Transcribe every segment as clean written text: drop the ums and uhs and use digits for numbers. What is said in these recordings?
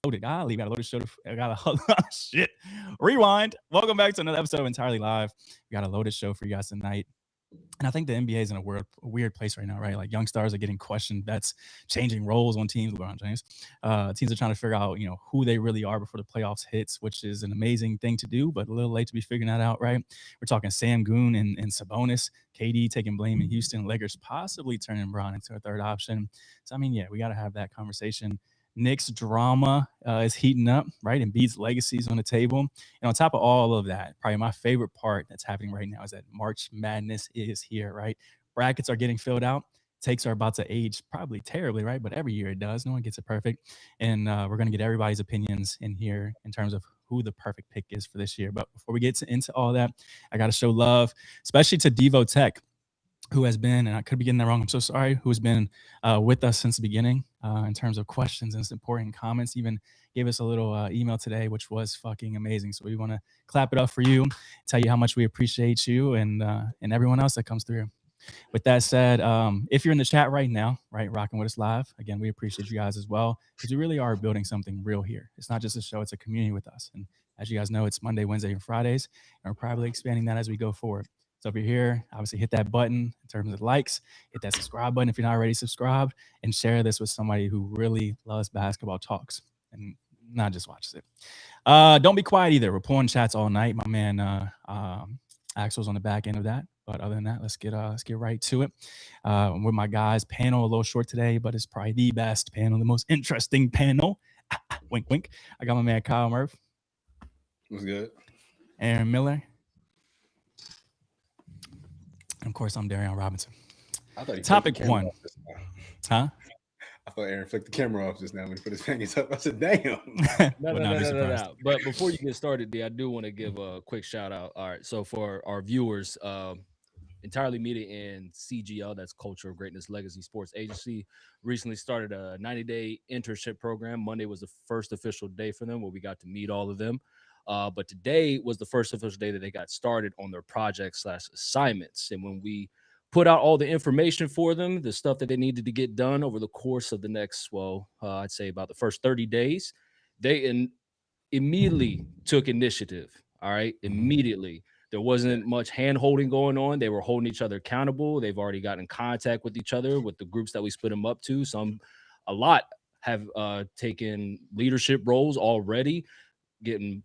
loaded. Golly, got a loaded show. I got a shit. Rewind. Welcome back to another episode of Entirely Live. We got a loaded show for you guys tonight. And I think the NBA is in a weird place right now, right? Like young stars are getting questioned bets, changing roles on teams. LeBron James, teams are trying to figure out, who they really are before the playoffs hits, which is an amazing thing to do, but a little late to be figuring that out, right? We're talking Sengun and Sabonis, KD taking blame in Houston, Lakers possibly turning Bron into a third option. So I mean, yeah, we got to have that conversation. Knicks drama is heating up, right? Embiid's legacy is on the table. And on top of all of that, probably my favorite part that's happening right now is that March Madness is here, right? Brackets are getting filled out. Takes are about to age probably terribly, right? But every year it does. No one gets it perfect. And we're going to get everybody's opinions in here in terms of who the perfect pick is for this year. But before we get into all that, I got to show love, especially to Devo Tech, who has been, and I could be getting that wrong, I'm so sorry, who has been with us since the beginning in terms of questions and important comments, even gave us a little email today, which was fucking amazing. So we want to clap it up for you, tell you how much we appreciate you and everyone else that comes through. With that said, if you're in the chat right now, right, rocking with us live, again, we appreciate you guys as well, because we really are building something real here. It's not just a show, it's a community with us. And as you guys know, it's Monday, Wednesday, and Fridays, and we're probably expanding that as we go forward. So if you're here, obviously hit that button in terms of likes, hit that subscribe button if you're not already subscribed, and share this with somebody who really loves basketball talks and not just watches it. Don't be quiet either. We're pulling chats all night. My man Axel's on the back end of that. But other than that, let's get right to it. With my guys, panel a little short today, but it's probably the best panel, the most interesting panel. Wink, wink. I got my man Kyle Murph. What's good? Aaron Miller. And of course, I'm Darian Robinson. I thought he Topic one. Huh? I thought Aaron flicked the camera off just now when he put his fingers up. I said, damn. No. But before you get started, D, I do want to give a quick shout out. All right. So for our viewers, Entirely Media and CGL, that's Culture of Greatness Legacy Sports Agency, recently started a 90-day internship program. Monday was the first official day for them where we got to meet all of them. But today was the first official day that they got started on their project/assignments. And when we put out all the information for them, the stuff that they needed to get done over the course of the next, I'd say about the first 30 days, they immediately took initiative. All right. Immediately. There wasn't much hand holding going on. They were holding each other accountable. They've already got in contact with each other, with the groups that we split them up to. A lot have taken leadership roles already,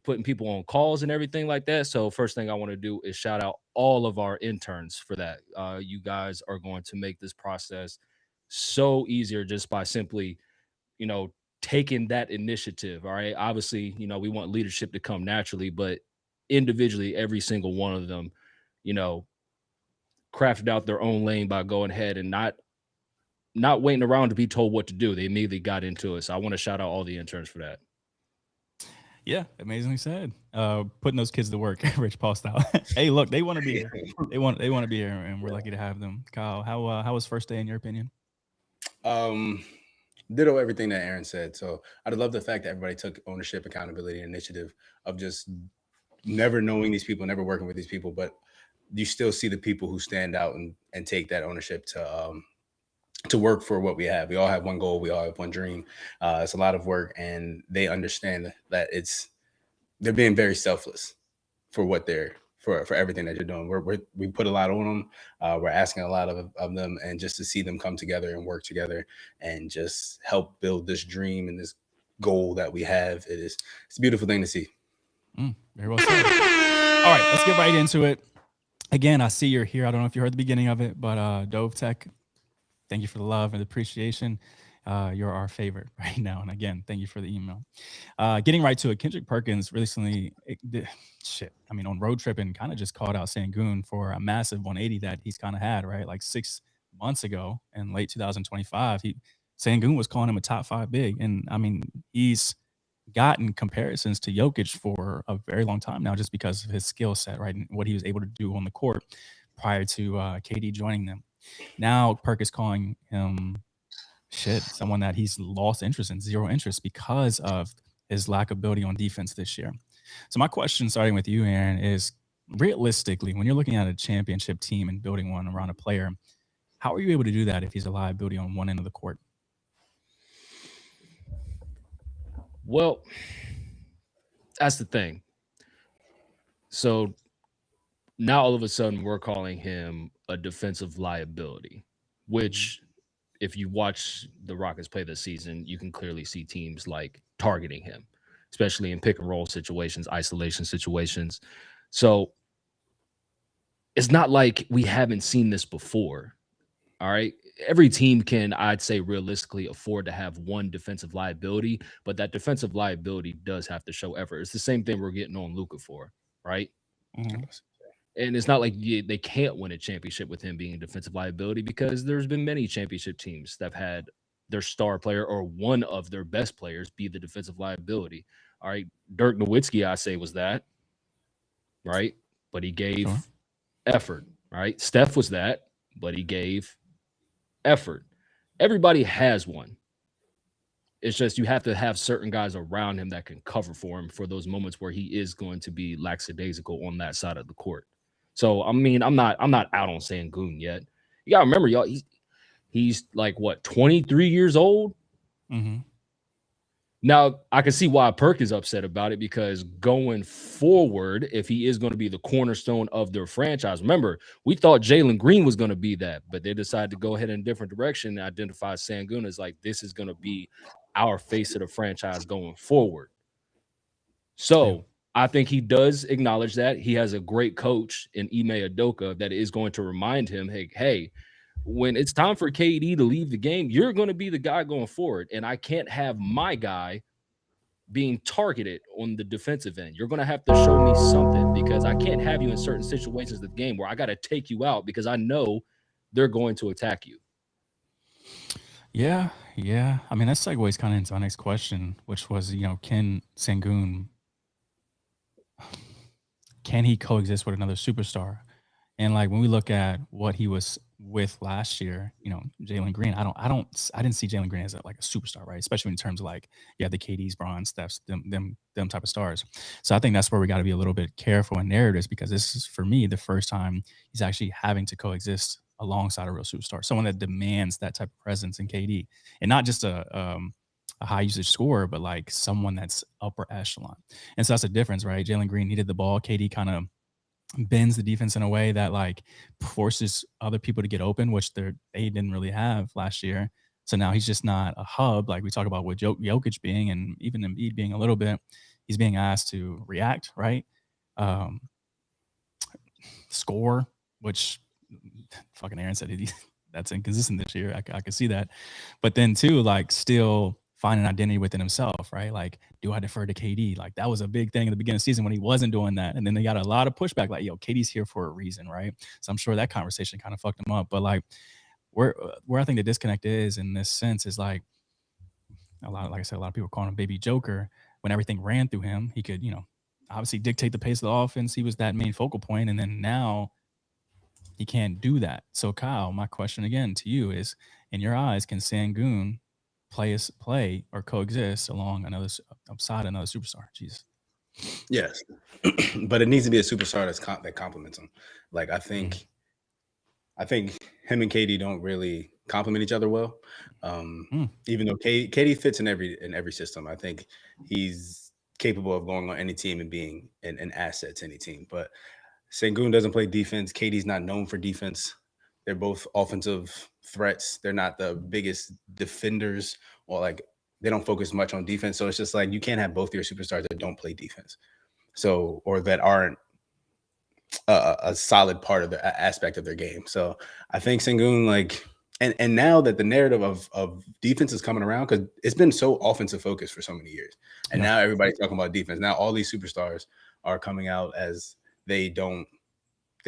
putting people on calls and everything like that. So first thing I want to do is shout out all of our interns for that. You guys are going to make this process so easier just by simply, taking that initiative. All right. Obviously, we want leadership to come naturally, but individually, every single one of them, crafted out their own lane by going ahead and not waiting around to be told what to do. They immediately got into it. So I want to shout out all the interns for that. Yeah, amazingly said. Putting those kids to work, Rich Paul style. Hey, look, they want to be here. They want to be here, and we're lucky to have them. Kyle, how was first day in your opinion? Ditto everything that Aaron said. So I love the fact that everybody took ownership, accountability, and initiative of just never knowing these people, never working with these people, but you still see the people who stand out and take that ownership to work for what we have. We all have one goal. We all have one dream. It's a lot of work, and they understand that they're being very selfless for what for everything that you're doing. We put a lot on them. We're asking a lot of them, and just to see them come together and work together and just help build this dream and this goal that we have. It's a beautiful thing to see. Very well said. All right, let's get right into it. Again, I see you're here. I don't know if you heard the beginning of it, but Dove Tech, thank you for the love and the appreciation. You're our favorite right now. And again, thank you for the email. Getting right to it, Kendrick Perkins recently, on Road Trip and kind of just called out Sengun for a massive 180 that he's kind of had, right? Like 6 months ago in late 2025, Sengun was calling him a top 5 big. And I mean, he's gotten comparisons to Jokic for a very long time now just because of his skill set, right? And what he was able to do on the court prior to KD joining them. Now Perk is calling him someone that he's lost interest in, zero interest because of his lack of ability on defense this year. So my question, starting with you, Aaron, is realistically, when you're looking at a championship team and building one around a player, how are you able to do that if he's a liability on one end of the court? Well, that's the thing. So now all of a sudden we're calling him a defensive liability, which if you watch the Rockets play this season, you can clearly see teams like targeting him, especially in pick and roll situations, isolation situations. So it's not like we haven't seen this before. All right. Every team can, I'd say, realistically afford to have one defensive liability, but that defensive liability does have to show effort. It's the same thing we're getting on Luka for, right? Mhm. And it's not like they can't win a championship with him being a defensive liability, because there's been many championship teams that have had their star player or one of their best players be the defensive liability. All right. Dirk Nowitzki, I say, was that, right? But he gave Sure. effort, right? Steph was that, but he gave effort. Everybody has one. It's just you have to have certain guys around him that can cover for him for those moments where he is going to be lackadaisical on that side of the court. So I mean, I'm not out on Sengun yet. You gotta remember, y'all, he's like what, 23 years old? Mm-hmm. Now, I can see why Perk is upset about it, because going forward, if he is going to be the cornerstone of their franchise, remember, we thought Jalen Green was going to be that, but they decided to go ahead in a different direction and identify Sengun as like, this is going to be our face of the franchise going forward. So I think he does acknowledge that. He has a great coach in Ime Udoka that is going to remind him, hey, when it's time for KD to leave the game, you're going to be the guy going forward. And I can't have my guy being targeted on the defensive end. You're going to have to show me something, because I can't have you in certain situations of the game where I got to take you out because I know they're going to attack you. Yeah. I mean, that segues kind of into our next question, which was, can Sengun, can he coexist with another superstar? And like when we look at what he was with last year, Jalen Green, I didn't see Jalen Green as like a superstar, right? Especially in terms of like, the KD's, Bron's, Steph's, them type of stars. So I think that's where we got to be a little bit careful in narratives, because this is, for me, the first time he's actually having to coexist alongside a real superstar, someone that demands that type of presence in KD, and not just a high usage scorer, but like someone that's upper echelon. And so that's the difference, right? Jalen Green needed the ball. KD kind of bends the defense in a way that like forces other people to get open, which they didn't really have last year. So now he's just not a hub like we talk about with Jokic being, and even Embiid being a little bit. He's being asked to react, right? Score, which fucking Aaron said that's inconsistent this year. I could see that. But then too, like still find an identity within himself, right? Like, do I defer to KD? Like that was a big thing in the beginning of the season when he wasn't doing that. And then they got a lot of pushback, like, KD's here for a reason, right? So I'm sure that conversation kind of fucked him up. But like where I think the disconnect is in this sense is like like I said, a lot of people calling him Baby Joker. When everything ran through him, he could, obviously dictate the pace of the offense. He was that main focal point. And then now he can't do that. So Kyle, my question again to you is, in your eyes, can Sengun play or coexist alongside another superstar? Jesus. Yes, but it needs to be a superstar that complements him. Like I think him and KD don't really complement each other well. Even though KD fits in every system, I think he's capable of going on any team and being an asset to any team. But Sengun doesn't play defense. KD's not known for defense. They're both offensive threats. They're not the biggest defenders, or like they don't focus much on defense. So it's just like you can't have both your superstars that don't play defense. So, or that aren't a solid part of the aspect of their game. So I think Sengun, like, and now that the narrative of defense is coming around, because it's been so offensive focused for so many years, and now everybody's talking about defense. Now all these superstars are coming out as they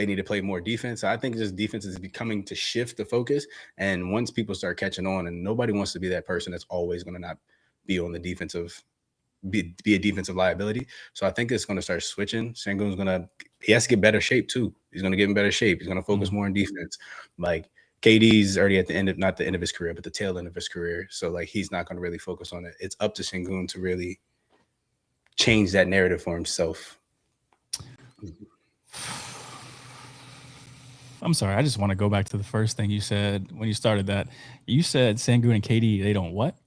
need to play more defense. I think just defense is becoming to shift the focus. And once people start catching on, and nobody wants to be that person that's always going to not be on the defensive, be a defensive liability. So I think it's going to start switching. Sengun's he has to get better shape too. He's going to get in better shape. He's going to focus more on defense. Like KD's already at the end of, not the end of his career, but the tail end of his career. So like, he's not going to really focus on it. It's up to Sengun to really change that narrative for himself. I'm sorry. I just want to go back to the first thing you said when you started that. You said Sengun and KD, they don't what?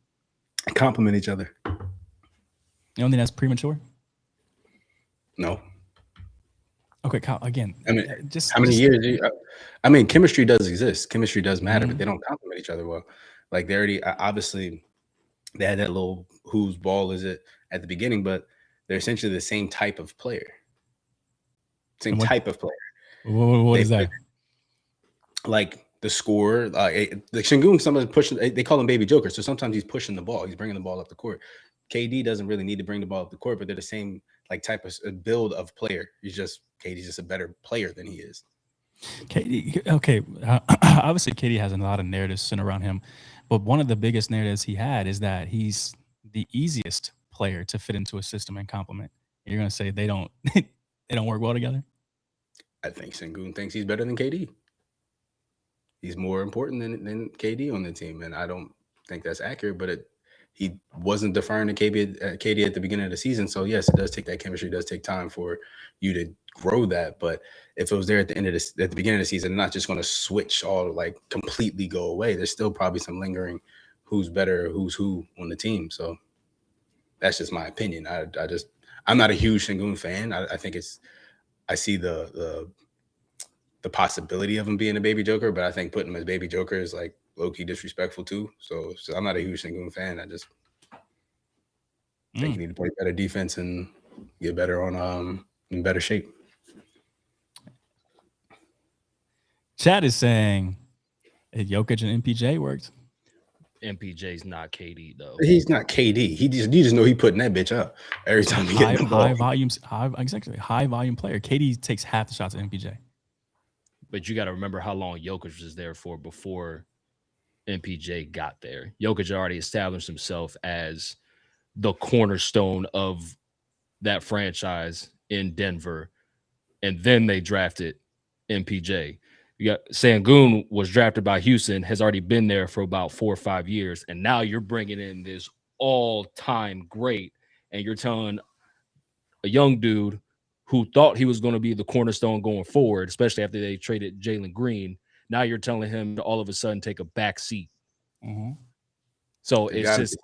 Complement each other. You don't think that's premature? No. Okay, Kyle, again, I mean, just how many years? I mean, chemistry does exist. Chemistry does matter, Mhm. but they don't complement each other well. Like they already obviously they had that little whose ball is it at the beginning, but they're essentially the same type of player. Same And what type of player. what They is that? like the scorer, the Sengun, someone's pushing. They call him Baby Joker. So sometimes he's pushing the ball. He's bringing the ball up the court. KD doesn't really need to bring the ball up the court, but they're the same like type of build of player. KD's just a better player than he is. KD, okay, obviously KD has a lot of narratives centered around him, but one of the biggest narratives he had is that he's the easiest player to fit into a system and complement. You're gonna say they don't they don't work well together? I think Sengun thinks he's better than KD. He's more important than KD on the team, and I don't think that's accurate. But he wasn't deferring to KD at the beginning of the season, so yes, it does take that chemistry. It does take time for you to grow that. But if it was there at the beginning of the season, not just going to switch all like completely go away. There's still probably some lingering who's better, who's who on the team. So that's just my opinion. I'm not a huge Sengun fan. I think I see the possibility of him being a Baby Joker, but I think putting him as Baby Joker is like low-key disrespectful too. So I'm not a huge Sengun fan. I just think you need to play better defense and get better on in better shape. Chad is saying Jokic and MPJ worked. MPJ's not KD though. He's not KD. You just know he putting that bitch up every time he gets the ball. High volume player. KD takes half the shots at MPJ. But you got to remember how long Jokic was there for before MPJ got there. Jokic already established himself as the cornerstone of that franchise in Denver, and then they drafted MPJ. You got Sengun was drafted by Houston, has already been there for about 4 or 5 years, and now you're bringing in this all-time great, and you're telling a young dude who thought he was going to be the cornerstone going forward, especially after they traded Jalen Green. Now you're telling him to all of a sudden take a back seat. Mm-hmm. So it's just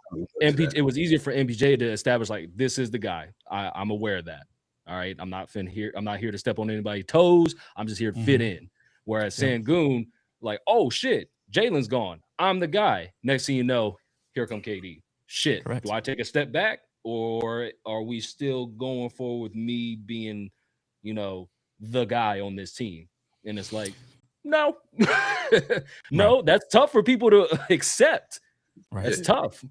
MPJ. It was easier for MPJ to establish like this is the guy. I'm aware of that. All right, I'm not here to step on anybody's toes. I'm just here to fit in. Whereas Sengun, like, oh shit, Jalen's gone. I'm the guy. Next thing you know, here come KD. Shit, correct. Do I take a step back? Or are we still going forward with me being, the guy on this team? And it's like, no, no, right. That's tough for people to accept. Right. That's tough.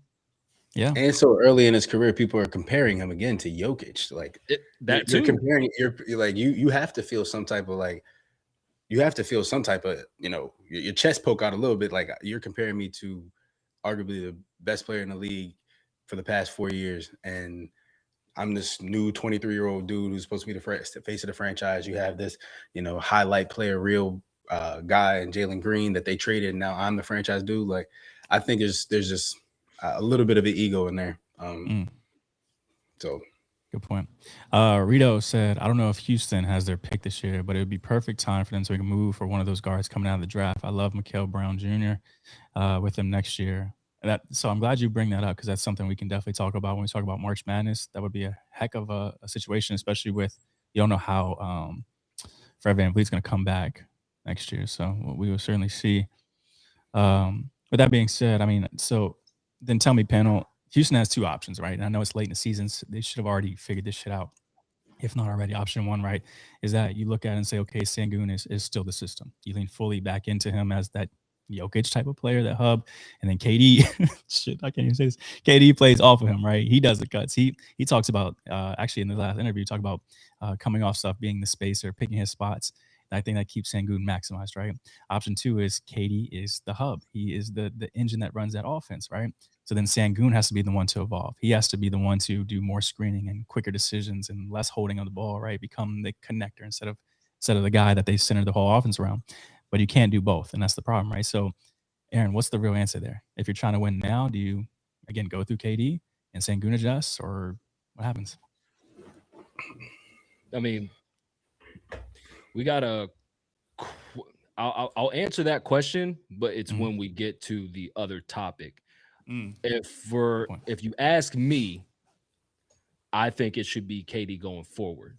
Yeah. And so early in his career, people are comparing him again to Jokic. Like that you're too. Comparing, you're like, you have to feel some type of like, your chest poke out a little bit. Like you're comparing me to arguably the best player in the league for the past 4 years, and I'm this new 23-year-old dude who's supposed to be the face of the franchise. You have this, highlight player, real guy, and Jalen Green that they traded. And now I'm the franchise dude. Like, I think there's just a little bit of an ego in there. So. Good point. Rito said, I don't know if Houston has their pick this year, but it would be perfect time for them to make a move for one of those guards coming out of the draft. I love Mikael Brown Jr. With them next year. So I'm glad you bring that up because that's something we can definitely talk about when we talk about March Madness. That would be a heck of a situation, especially with you don't know how Fred VanVleet's going to come back next year. So we will certainly see. With that being said, I mean, so then tell me, panel, Houston has 2 options, right? And I know it's late in the season. So they should have already figured this shit out. If not already, option 1, right, is that you look at it and say, okay, Sengun is still the system. You lean fully back into him as that Jokic type of player, that hub, and then KD, shit, I can't even say this. KD plays off of him, right? He does the cuts. He talks about actually in the last interview, talk about coming off stuff, being the spacer, picking his spots. And I think that keeps Sengun maximized, right? Option 2 is KD is the hub. He is the engine that runs that offense, right? So then Sengun has to be the one to evolve. He has to be the one to do more screening and quicker decisions and less holding on the ball, right? Become the connector instead of the guy that they center the whole offense around. But you can't do both, and that's the problem, right? So, Aaron, what's the real answer there? If you're trying to win now, do you, again, go through KD and Sengun adjusts, or what happens? I mean, we got to – I'll answer that question, but it's when we get to the other topic. If you ask me, I think it should be KD going forward,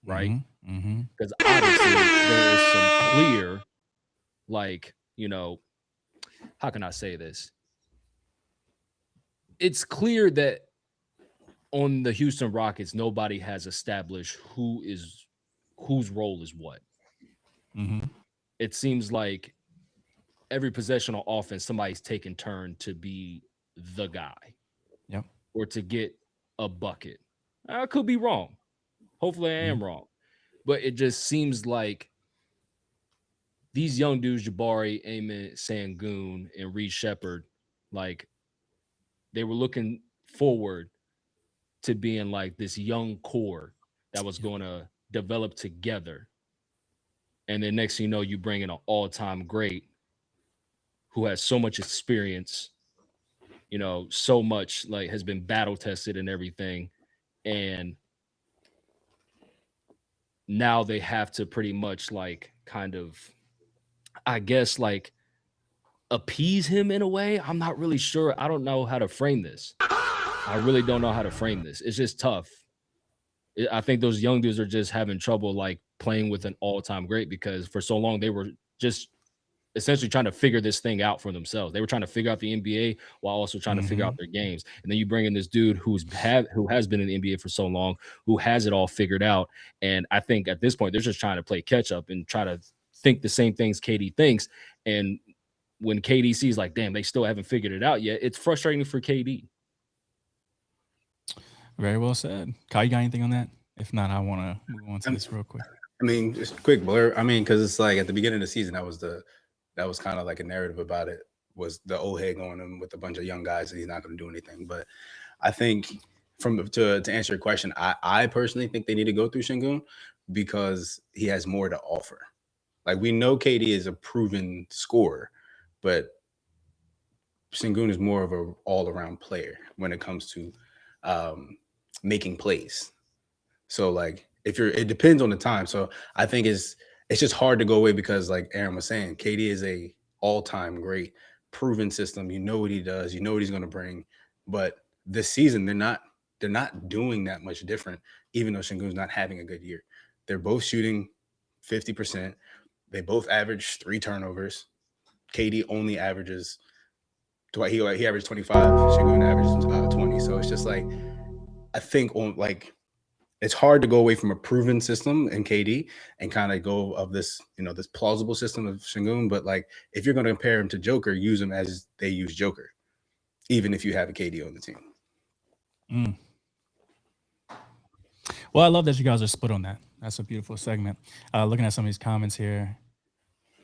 right? Mm-hmm. Because obviously there is some clear, like, you know, how can I say this? It's clear that on the Houston Rockets, nobody has established whose role is what. Mm-hmm. It seems like every possession on offense, somebody's taking turn to be the guy. Yep. Or to get a bucket. I could be wrong. Hopefully I am wrong. But it just seems like these young dudes, Jabari, Amon, Sengun, and Reed Shepherd, like they were looking forward to being like this young core that was going to develop together. And then next thing you know, you bring in an all-time great who has so much experience, you know, so much like has been battle tested and everything. And now they have to pretty much like kind of, I guess, like appease him in a way. I'm not really sure. I don't know how to frame this. I really don't know how to frame this. It's just tough. I think those young dudes are just having trouble like playing with an all-time great because for so long they were just essentially trying to figure this thing out for themselves. They were trying to figure out the NBA while also trying to figure out their games. And then you bring in this dude who has been in the NBA for so long, who has it all figured out. And I think at this point they're just trying to play catch up and try to think the same things KD thinks. And when KD sees like, damn, they still haven't figured it out yet, it's frustrating for KD. Very well said. Kyle, you got anything on that? If not, I want to move on to this real quick. I mean, just quick blur. I mean, because it's like at the beginning of the season, that was kind of like a narrative about it, was the old head going in with a bunch of young guys and he's not going to do anything. But I think to answer your question, I personally think they need to go through Sengun because he has more to offer. Like we know KD is a proven scorer, but Sengun is more of an all-around player when it comes to making plays. So like it depends on the time. So I think it's just hard to go away because like Aaron was saying, KD is a all-time great, proven system. You know what he does, you know what he's going to bring. But this season they're not doing that much different, even though Sengun's not having a good year. They're both shooting 50%. They both average 3 turnovers. KD only averages he averaged 25. Sengun averages 20. So it's just like I think it's hard to go away from a proven system in KD and kind of go of this, this plausible system of Sengun. But like, if you're going to compare him to Joker, use him as they use Joker, even if you have a KD on the team. Well, I love that you guys are split on that. That's a beautiful segment. Looking at some of these comments here,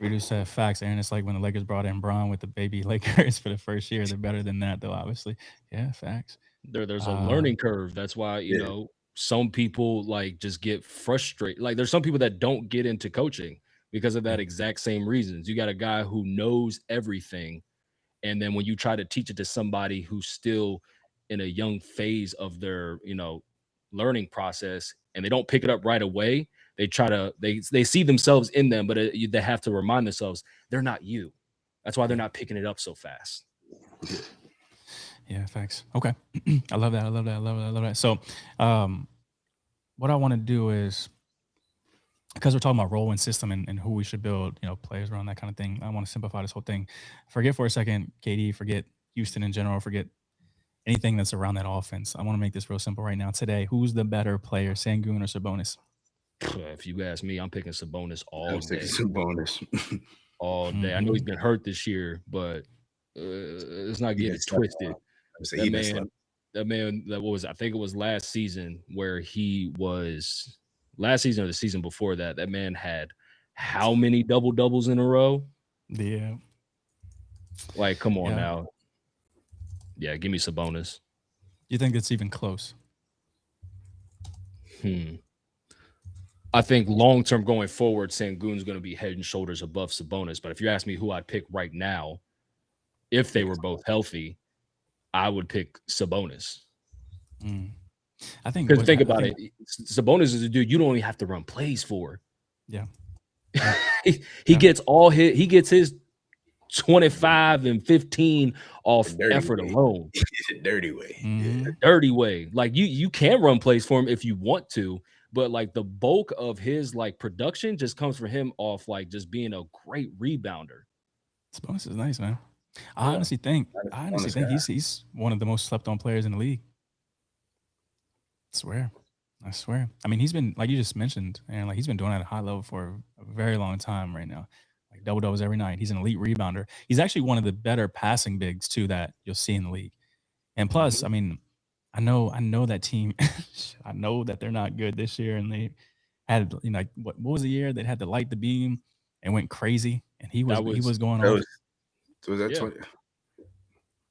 Redick said facts, Aaron. It's like when the Lakers brought in Bron with the baby Lakers for the first year. They're better than that, though, obviously. Yeah, facts. There's a learning curve. That's why, you know, some people like just get frustrated. Like there's some people that don't get into coaching because of that exact same reasons. You got a guy who knows everything. And then when you try to teach it to somebody who's still in a young phase of their, learning process and they don't pick it up right away, they see themselves in them, but they have to remind themselves they're not you. That's why they're not picking it up so fast. Yeah, facts. Okay. I love that. So what I want to do is, because we're talking about role and system and who we should build, players around, that kind of thing, I want to simplify this whole thing. Forget for a second KD, forget Houston in general, forget anything that's around that offense. I want to make this real simple right now. Today, who's the better player, Sengun or Sabonis? If you ask me, I'm picking Sabonis all day. Sabonis. All day. I know he's been hurt this year, but let's not get it twisted. That man, I think it was last season where he was last season or the season before that. That man had how many double-doubles in a row? Yeah. Like, come on now. Yeah, give me Sabonis. You think it's even close? I think long-term going forward, Sengun's going to be head and shoulders above Sabonis. But if you ask me who I'd pick right now, if they were both healthy, I would pick Sabonis. I think because think about it, Sabonis is a dude you don't even have to run plays for. Yeah, he gets his 25 and 15 off effort alone. Dirty way. Mhm. A dirty way. Like you can run plays for him if you want to, but like the bulk of his like production just comes from him off like just being a great rebounder. Sabonis is nice, man. I honestly think he's one of the most slept on players in the league. I swear. I mean, he's been, like you just mentioned, and like he's been doing it at a high level for a very long time right now. Like double doubles every night. He's an elite rebounder. He's actually one of the better passing bigs too that you'll see in the league. And plus, I mean, I know that team. I know that they're not good this year, and they had, you know, like, what was the year they had to light the beam and went crazy, and he was going on. Was that 20?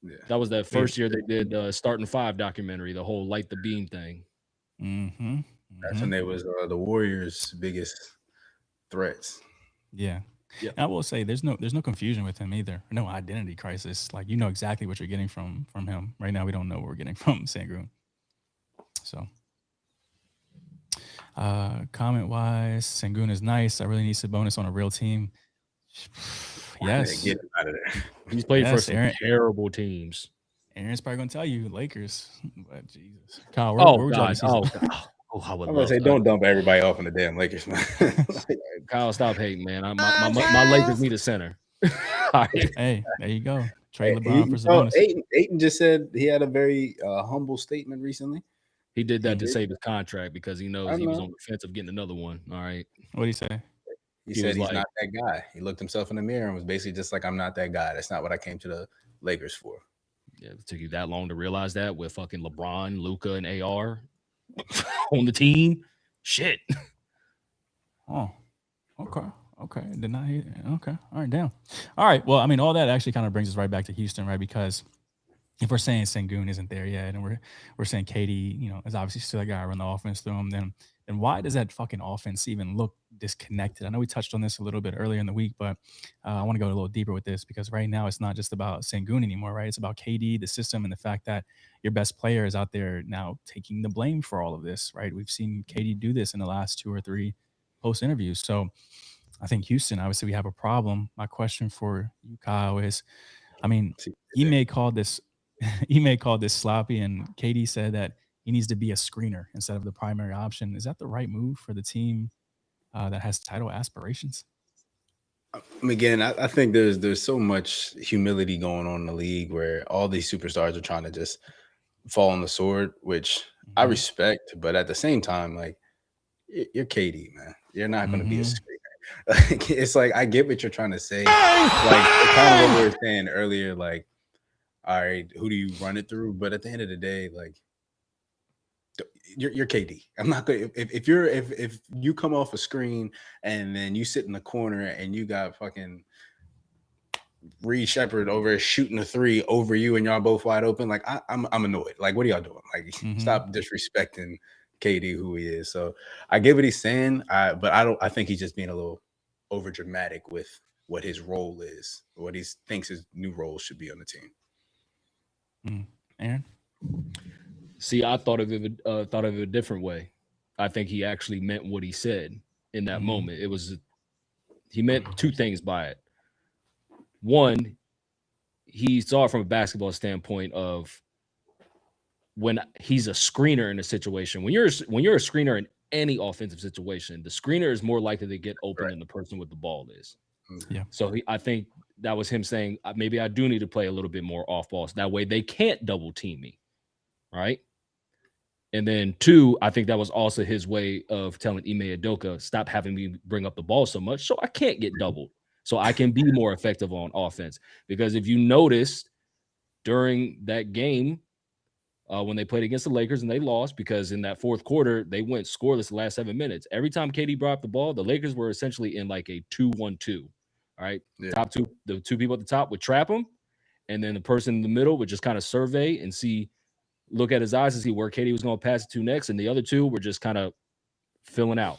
Yeah. That was that first year they did Starting Five documentary, the whole light the beam thing. Mm-hmm. That's when they was the Warriors' biggest threats. Yeah. And I will say there's no confusion with him either. No identity crisis. Like, you know exactly what you're getting from him. Right now we don't know what we're getting from Sengun. So comment wise, Sengun is nice. I really need Sabonis on a real team. Yes. Get him out of there. He's played for some terrible teams. Aaron's probably gonna tell you Lakers, but Jesus. Kyle, where would you God. I would I'm gonna say don't dump everybody off in the damn Lakers, man. Kyle, stop hating, man. My Lakers need a center. Hey, there you go. Trade LeBron for Sabonis. Ayton just said he had a very humble statement recently. He did that to save his contract because he knows he was on the fence of getting another one. All right. What did he say? He said he's not that guy. He looked himself in the mirror and was basically just like, I'm not that guy. That's not what I came to the Lakers for. Yeah, it took you that long to realize that with fucking LeBron, Luka, and AR on the team. Shit. Oh, okay. Did not hear. Okay. All right. Damn. All right. Well, I mean, all that actually kind of brings us right back to Houston, right? Because if we're saying Sengun isn't there yet, and we're saying KD, you know, is obviously still a guy to run the offense through him, then why does that fucking offense even look disconnected? I know we touched on this a little bit earlier in the week, but I want to go a little deeper with this because right now it's not just about Sengun anymore, right? It's about KD, the system, and the fact that your best player is out there now taking the blame for all of this, right? We've seen KD do this in the last 2 or 3 post interviews. So I think Houston, obviously, we have a problem. My question for you, Kyle, is, I mean, Ime called this sloppy, and KD said that he needs to be a screener instead of the primary option. Is that the right move for the team that has title aspirations? Again, I think there's so much humility going on in the league where all these superstars are trying to just fall on the sword, which I respect, but at the same time, like, you're KD, man. You're not going to be a screener. Like, it's like, I get what you're trying to say. Like, kind of what we were saying earlier, like, all right, who do you run it through? But at the end of the day, like, you're KD. I'm not gonna if you come off a screen and then you sit in the corner and you got fucking Reed Shepherd over shooting a 3 over you and y'all both wide open, like, I'm annoyed. Like, what are y'all doing? Like, stop disrespecting KD, who he is. So I get what he's saying, but I think he's just being a little over dramatic with what his role is, what he thinks his new role should be on the team. Aaron? See, I thought of it a different way. I think he actually meant what he said in that moment. He meant 2 things by it. One, he saw it from a basketball standpoint of when he's a screener in a situation. When you're a screener in any offensive situation, the screener is more likely to get open than the person with the ball is. Yeah. So I think that was him saying, maybe I do need to play a little bit more off ball. So that way they can't double team me. Right. And then 2, I think that was also his way of telling Ime Udoka, stop having me bring up the ball so much so I can't get doubled, so I can be more effective on offense. Because if you noticed during that game, when they played against the Lakers and they lost, because in that fourth quarter, they went scoreless the last 7 minutes. Every time KD brought up the ball, the Lakers were essentially in like a 2-1-2. All right. Yeah. The 2 people at the top would trap him. And then the person in the middle would just kind of survey and look at his eyes to see where KD was going to pass it to next. And the other 2 were just kind of filling out,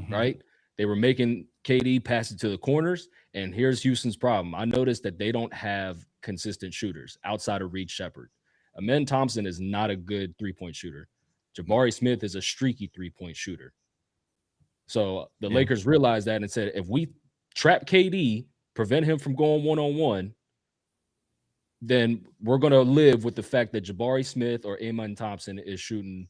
right? They were making KD pass it to the corners. And here's Houston's problem. I noticed that they don't have consistent shooters outside of Reed Shepherd. Amen Thompson is not a good 3-point shooter. Jabari Smith is a streaky 3-point shooter. So the Lakers realized that and said, if we trap KD prevent him from going one-on-one, then we're going to live with the fact that Jabari Smith or Amen Thompson is shooting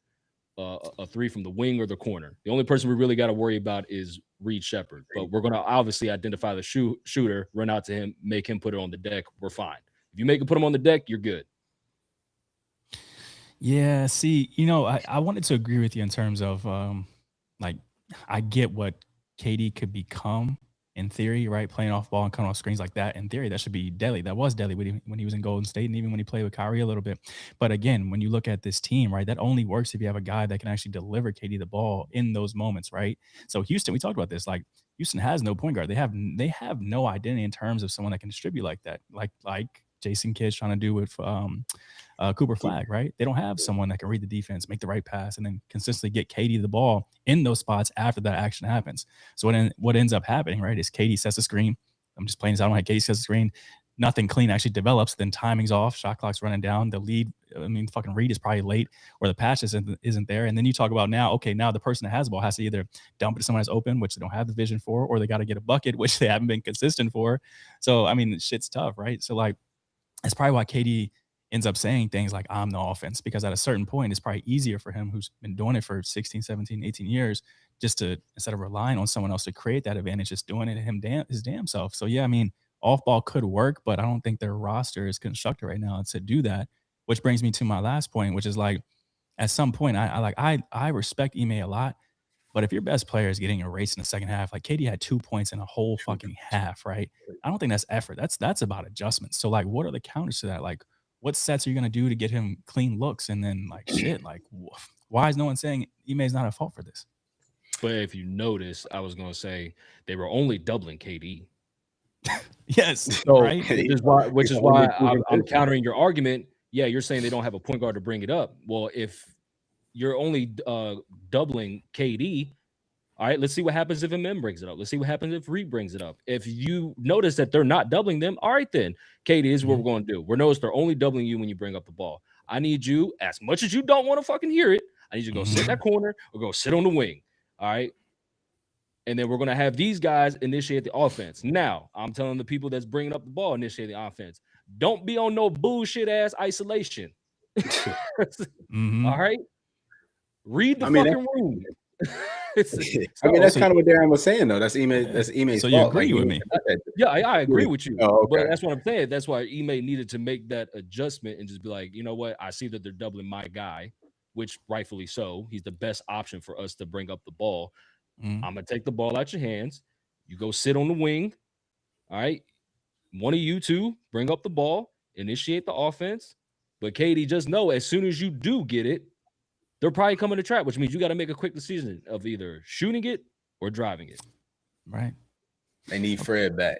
a three from the wing or the corner. The only person we really got to worry about is Reed Shepherd. But we're going to obviously identify the shooter, run out to him, make him put it on the deck. We're fine. If you make him put him on the deck, you're good. Yeah, see, I wanted to agree with you in terms of like I get what KD could become in theory, right? Playing off ball and coming off screens like that. In theory, that should be deadly. That was deadly when he was in Golden State and even when he played with Kyrie a little bit. But again, when you look at this team, right, that only works if you have a guy that can actually deliver KD the ball in those moments, right? So Houston, we talked about this, like Houston has no point guard. They have no identity in terms of someone that can distribute like that, like Jason Kidd's trying to do with Cooper Flag, right? They don't have someone that can read the defense, make the right pass, and then consistently get KD the ball in those spots after that action happens. So what ends up happening, right, is KD sets the screen. I'm just playing this out. Like KD sets the screen. Nothing clean actually develops. Then timing's off. Shot clock's running down. The lead, fucking Reed is probably late or the pass isn't there. And then you talk about now the person that has the ball has to either dump it to someone that's open, which they don't have the vision for, or they got to get a bucket, which they haven't been consistent for. So, shit's tough, right? So, like, that's probably why KD ends up saying things like, I'm the offense, because at a certain point, it's probably easier for him, who's been doing it for 16, 17, 18 years, just to, instead of relying on someone else to create that advantage, just doing it his damn self. So, yeah, off ball could work, but I don't think their roster is constructed right now to do that, which brings me to my last point, which is like, at some point, I respect Ime a lot, but if your best player is getting erased in the second half, like KD had 2 points in a whole fucking half, right? I don't think that's effort. That's about adjustments. So, like, what are the counters to that? Like, what sets are you going to do to get him clean looks? And then, like, shit, like, why is no one saying Ime's not at fault for this? But if you notice, I was going to say they were only doubling KD. Yes, so, right? Which is why I'm countering your argument. Yeah, you're saying they don't have a point guard to bring it up. Well, if you're only doubling KD, all right, let's see what happens if MM brings it up. Let's see what happens if Reed brings it up. If you notice that they're not doubling them, all right, then, KD, this is what we're going to do. We're notice they're only doubling you when you bring up the ball. I need you, as much as you don't want to fucking hear it, I need you to go sit in that corner or go sit on the wing, all right? And then we're going to have these guys initiate the offense. Now, I'm telling the people that's bringing up the ball, initiate the offense. Don't be on no bullshit-ass isolation. All right? Read the fucking room. That's kind of what Darren was saying, though. That's Ime's so fault. You agree with me? Yeah, I agree with you. Oh, okay. But that's what I'm saying. That's why Ime needed to make that adjustment and just be like, you know what? I see that they're doubling my guy, which rightfully so. He's the best option for us to bring up the ball. I'm going to take the ball out your hands. You go sit on the wing. All right? One of you two bring up the ball, initiate the offense. But KD, just know as soon as you do get it, they're probably coming to trap, which means you got to make a quick decision of either shooting it or driving it. Right. They need Fred back.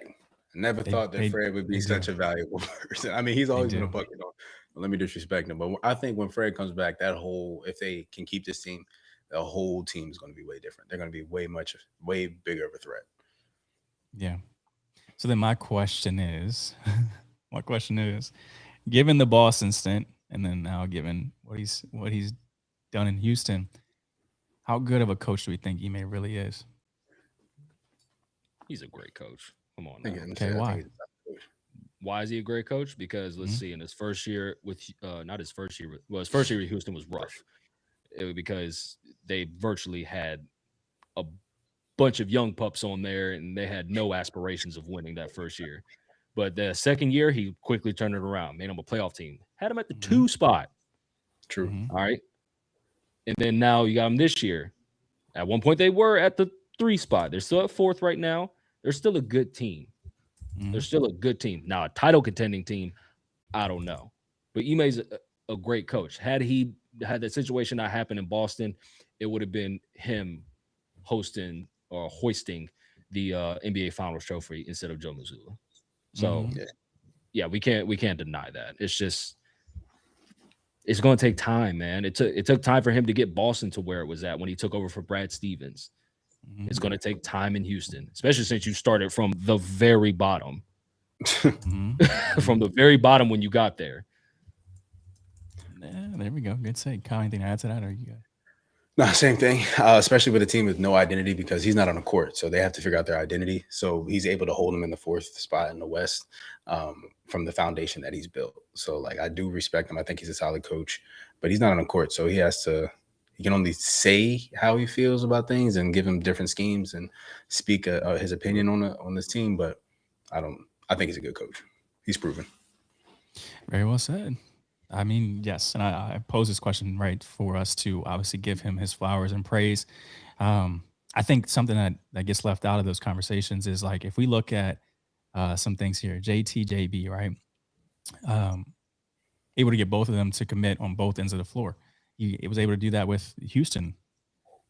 I never thought that Fred would be such a valuable person. He's always been a bucket on. Let me disrespect him. But I think when Fred comes back, if they can keep this team, the whole team is going to be way different. They're going to be way bigger of a threat. Yeah. So then my question is, given the Boston stint, and then now given what he's done in Houston, how good of a coach do we think Ime really is? He's a great coach. Come on. Okay, why? Why is he a great coach? Because let's see, in his first year with his first year with Houston was rough. Because they virtually had a bunch of young pups on there, and they had no aspirations of winning that first year. But the second year, he quickly turned it around, made him a playoff team, had him at the 2 spot. True. All right. And then now you got them this year. At one point, they were at the 3 spot. They're still at 4th right now. They're still a good team. They're still a good team. Now, a title contending team, I don't know. But Ime's a great coach. Had he had that situation not happen in Boston, it would have been him hosting or hoisting the NBA Finals trophy instead of Joe Mazzulla. So, yeah, we can't deny that. It's just it's going to take time, man. It took time for him to get Boston to where it was at when he took over for Brad Stevens. It's going to take time in Houston, especially since you started from the very bottom. From the very bottom when you got there. Yeah, there we go. Good say. Kyle, anything to add to that, or you guys? No, same thing, especially with a team with no identity because he's not on the court. So they have to figure out their identity. So he's able to hold them in the 4th spot in the West from the foundation that he's built. So, like, I do respect him. I think he's a solid coach, but he's not on the court. So he can only say how he feels about things and give him different schemes and speak his opinion on this team. But I think he's a good coach. He's proven. Very well said. I mean, yes, and I pose this question right for us to obviously give him his flowers and praise. I think something that gets left out of those conversations is, like, if we look at some things here, JB, right? Able to get both of them to commit on both ends of the floor. He was able to do that with Houston.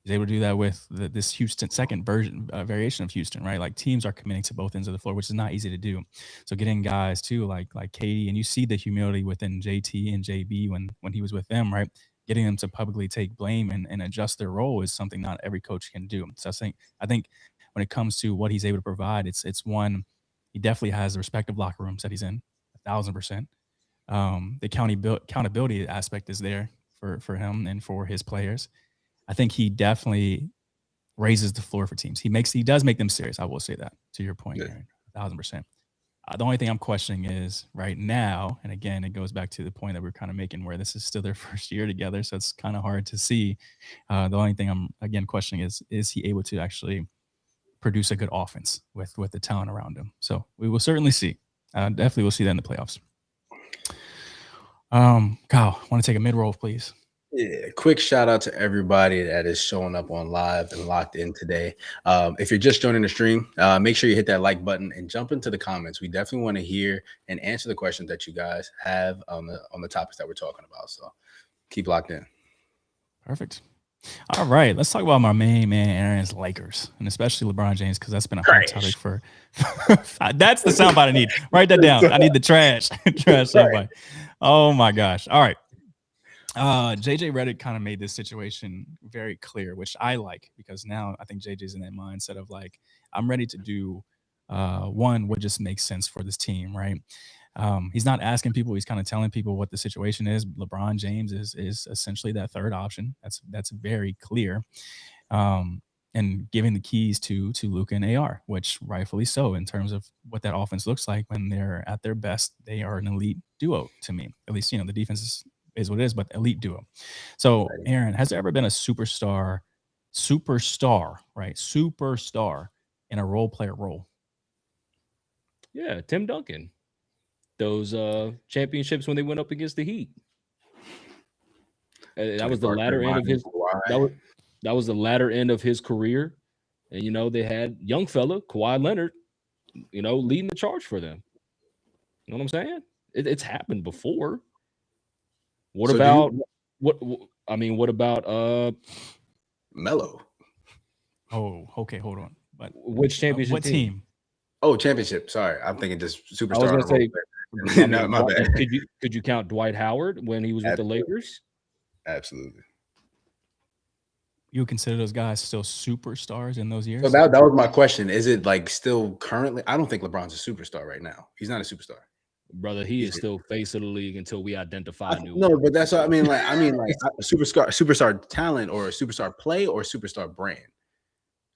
He's able to do that with this Houston second variation of Houston, right? Like, teams are committing to both ends of the floor, which is not easy to do. So getting guys too, like Katie, and you see the humility within JT and JB when he was with them, right? Getting them to publicly take blame and adjust their role is something not every coach can do. So I think when it comes to what he's able to provide, it's one, he definitely has the respective locker rooms that he's in, 1,000%. The accountability aspect is there for him and for his players. I think he definitely raises the floor for teams. He does make them serious. I will say that, to your point, Aaron, 1,000%. The only thing I'm questioning is right now, and again, it goes back to the point that we're kind of making where this is still their first year together, so it's kind of hard to see. The only thing I'm, again, questioning is he able to actually produce a good offense with the talent around him? So we will certainly see. Definitely will see that in the playoffs. Kyle, want to take a mid-roll, please? Yeah, quick shout out to everybody that is showing up on live and locked in today. If you're just joining the stream, make sure you hit that like button and jump into the comments. We definitely want to hear and answer the questions that you guys have on the topics that we're talking about. So keep locked in. Perfect. All right, let's talk about my main man, Aaron's Lakers, and especially LeBron James, because that's been a hot topic for. That's the soundbite I need. Write that down. I need the trash soundbite. Oh my gosh! All right. JJ Redick kind of made this situation very clear, which I like, because now I think JJ's in that mindset of, like, I'm ready to do what just makes sense for this team, right? He's not asking people; he's kind of telling people what the situation is. LeBron James is essentially that third option. That's very clear, and giving the keys to Luka and AR, which rightfully so, in terms of what that offense looks like when they're at their best. They are an elite duo to me. At least, the defense is what it is, but elite duo. So, Aaron, has there ever been a superstar, right? Superstar in a role player role? Yeah, Tim Duncan. Those championships when they went up against the Heat. That was the latter end of his. That was the latter end of his career, and they had young fella Kawhi Leonard, leading the charge for them. You know what I'm saying? It's happened before. What about Melo? Oh, okay, hold on. But which championship? What team? Oh, championship. Sorry, I'm thinking just superstar. I was gonna say, no, my bad. Could you count Dwight Howard when he was with the Lakers? Absolutely. You would consider those guys still superstars in those years? So that was my question. Is it, like, still currently? I don't think LeBron's a superstar right now. He's not a superstar. Brother, he is still face of the league until we identify new. No, but that's what I mean. Like, a superstar talent, or a superstar play, or a superstar brand.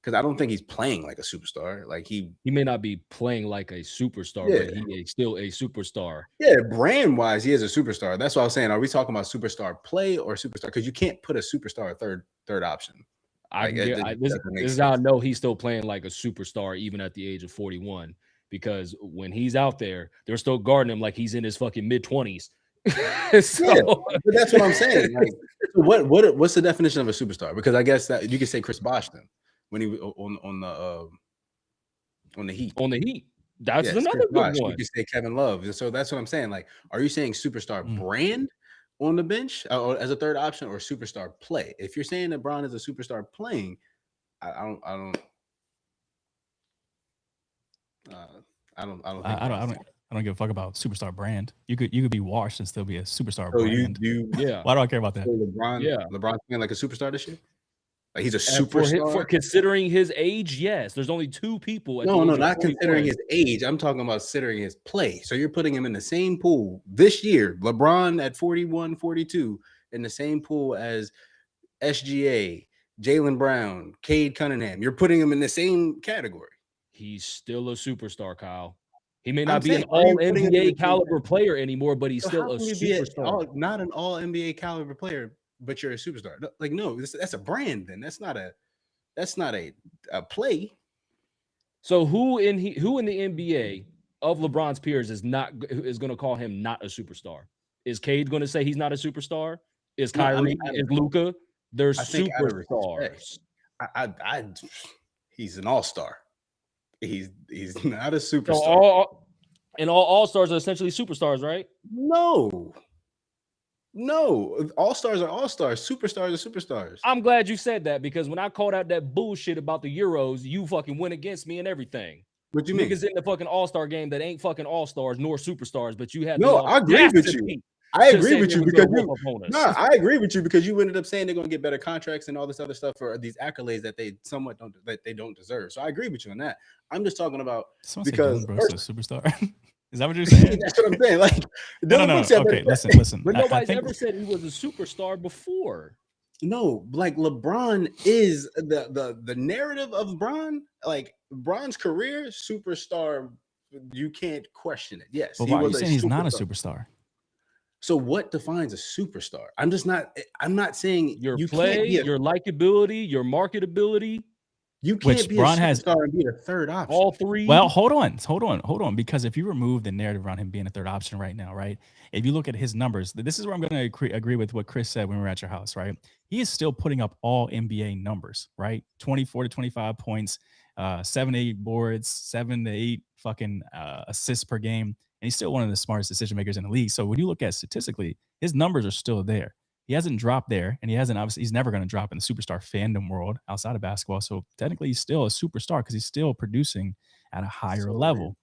Because I don't think he's playing like a superstar. Like, he may not be playing like a superstar, but he is still a superstar. Yeah, brand wise, he is a superstar. That's what I was saying. Are we talking about superstar play or superstar? Because you can't put a superstar third option. This is how I know he's still playing like a superstar even at the age of 41. Because when he's out there, they're still guarding him like he's in his fucking mid-20s. But that's what I'm saying. Like, what's the definition of a superstar? Because I guess that you could say Chris Bosh then, when he was on the Heat. On the Heat. That's another good one. You could say Kevin Love. So that's what I'm saying. Like, are you saying superstar brand on the bench or as a third option, or superstar play? If you're saying that LeBron is a superstar playing, I don't give a fuck about superstar brand. You could be washed and still be a superstar brand. Yeah. Why do I care about that? So LeBron's playing like a superstar this year. Like, he's a superstar. For considering his age, yes. There's only two people. No, not considering his age. I'm talking about considering his play. So you're putting him in the same pool this year. LeBron at 41, 42, in the same pool as SGA, Jaylen Brown, Cade Cunningham. You're putting him in the same category. He's still a superstar, Kyle. He may not I'm be saying, an are you all putting him in the NBA same caliber category? player anymore, but he's So still how a can you be superstar. not an all NBA caliber player, but you're a superstar? Like, no, that's a brand. Then that's not a play. So who in the NBA of LeBron's peers is going to call him not a superstar? Is Cade going to say he's not a superstar? Is No, Kyrie? I mean, Is Luka? They're I think out of superstars. respect, he's an all-star. He's not a superstar. So all stars are essentially superstars, right? No, all-stars are all-stars. Superstars are superstars. I'm glad you said that, because when I called out that bullshit about the Euros, you fucking went against me and everything. What do you mean? Niggas in the fucking all-star game that ain't fucking all-stars nor superstars, but you have No, I agree with you. I agree with you because I agree with you because you ended up saying they're going to get better contracts and all this other stuff for these accolades that they somewhat don't deserve. So I agree with you on that. I'm just talking about because Brooks is a superstar. Is that what you're saying? That's what I'm saying. Like, no. Okay, listen. But nobody's ever said he was a superstar before. No, like LeBron is the narrative of LeBron. Like LeBron's career, superstar. You can't question it. Yes, but why are you saying he's not a superstar? So what defines a superstar? I'm not saying your play, your likability, your marketability. You can't be a superstar and be a third option. All three. Well, hold on. Because if you remove the narrative around him being a third option right now, right? If you look at his numbers, this is where I'm going to agree with what Chris said when we were at your house, right? He is still putting up all NBA numbers, right? 24 to 25 points, 7 to 8 boards, 7 to 8 fucking assists per game. And he's still one of the smartest decision makers in the league. So when you look at statistically, his numbers are still there. He hasn't dropped there, and he's never going to drop in the superstar fandom world outside of basketball. So technically, he's still a superstar because he's still producing at a higher level.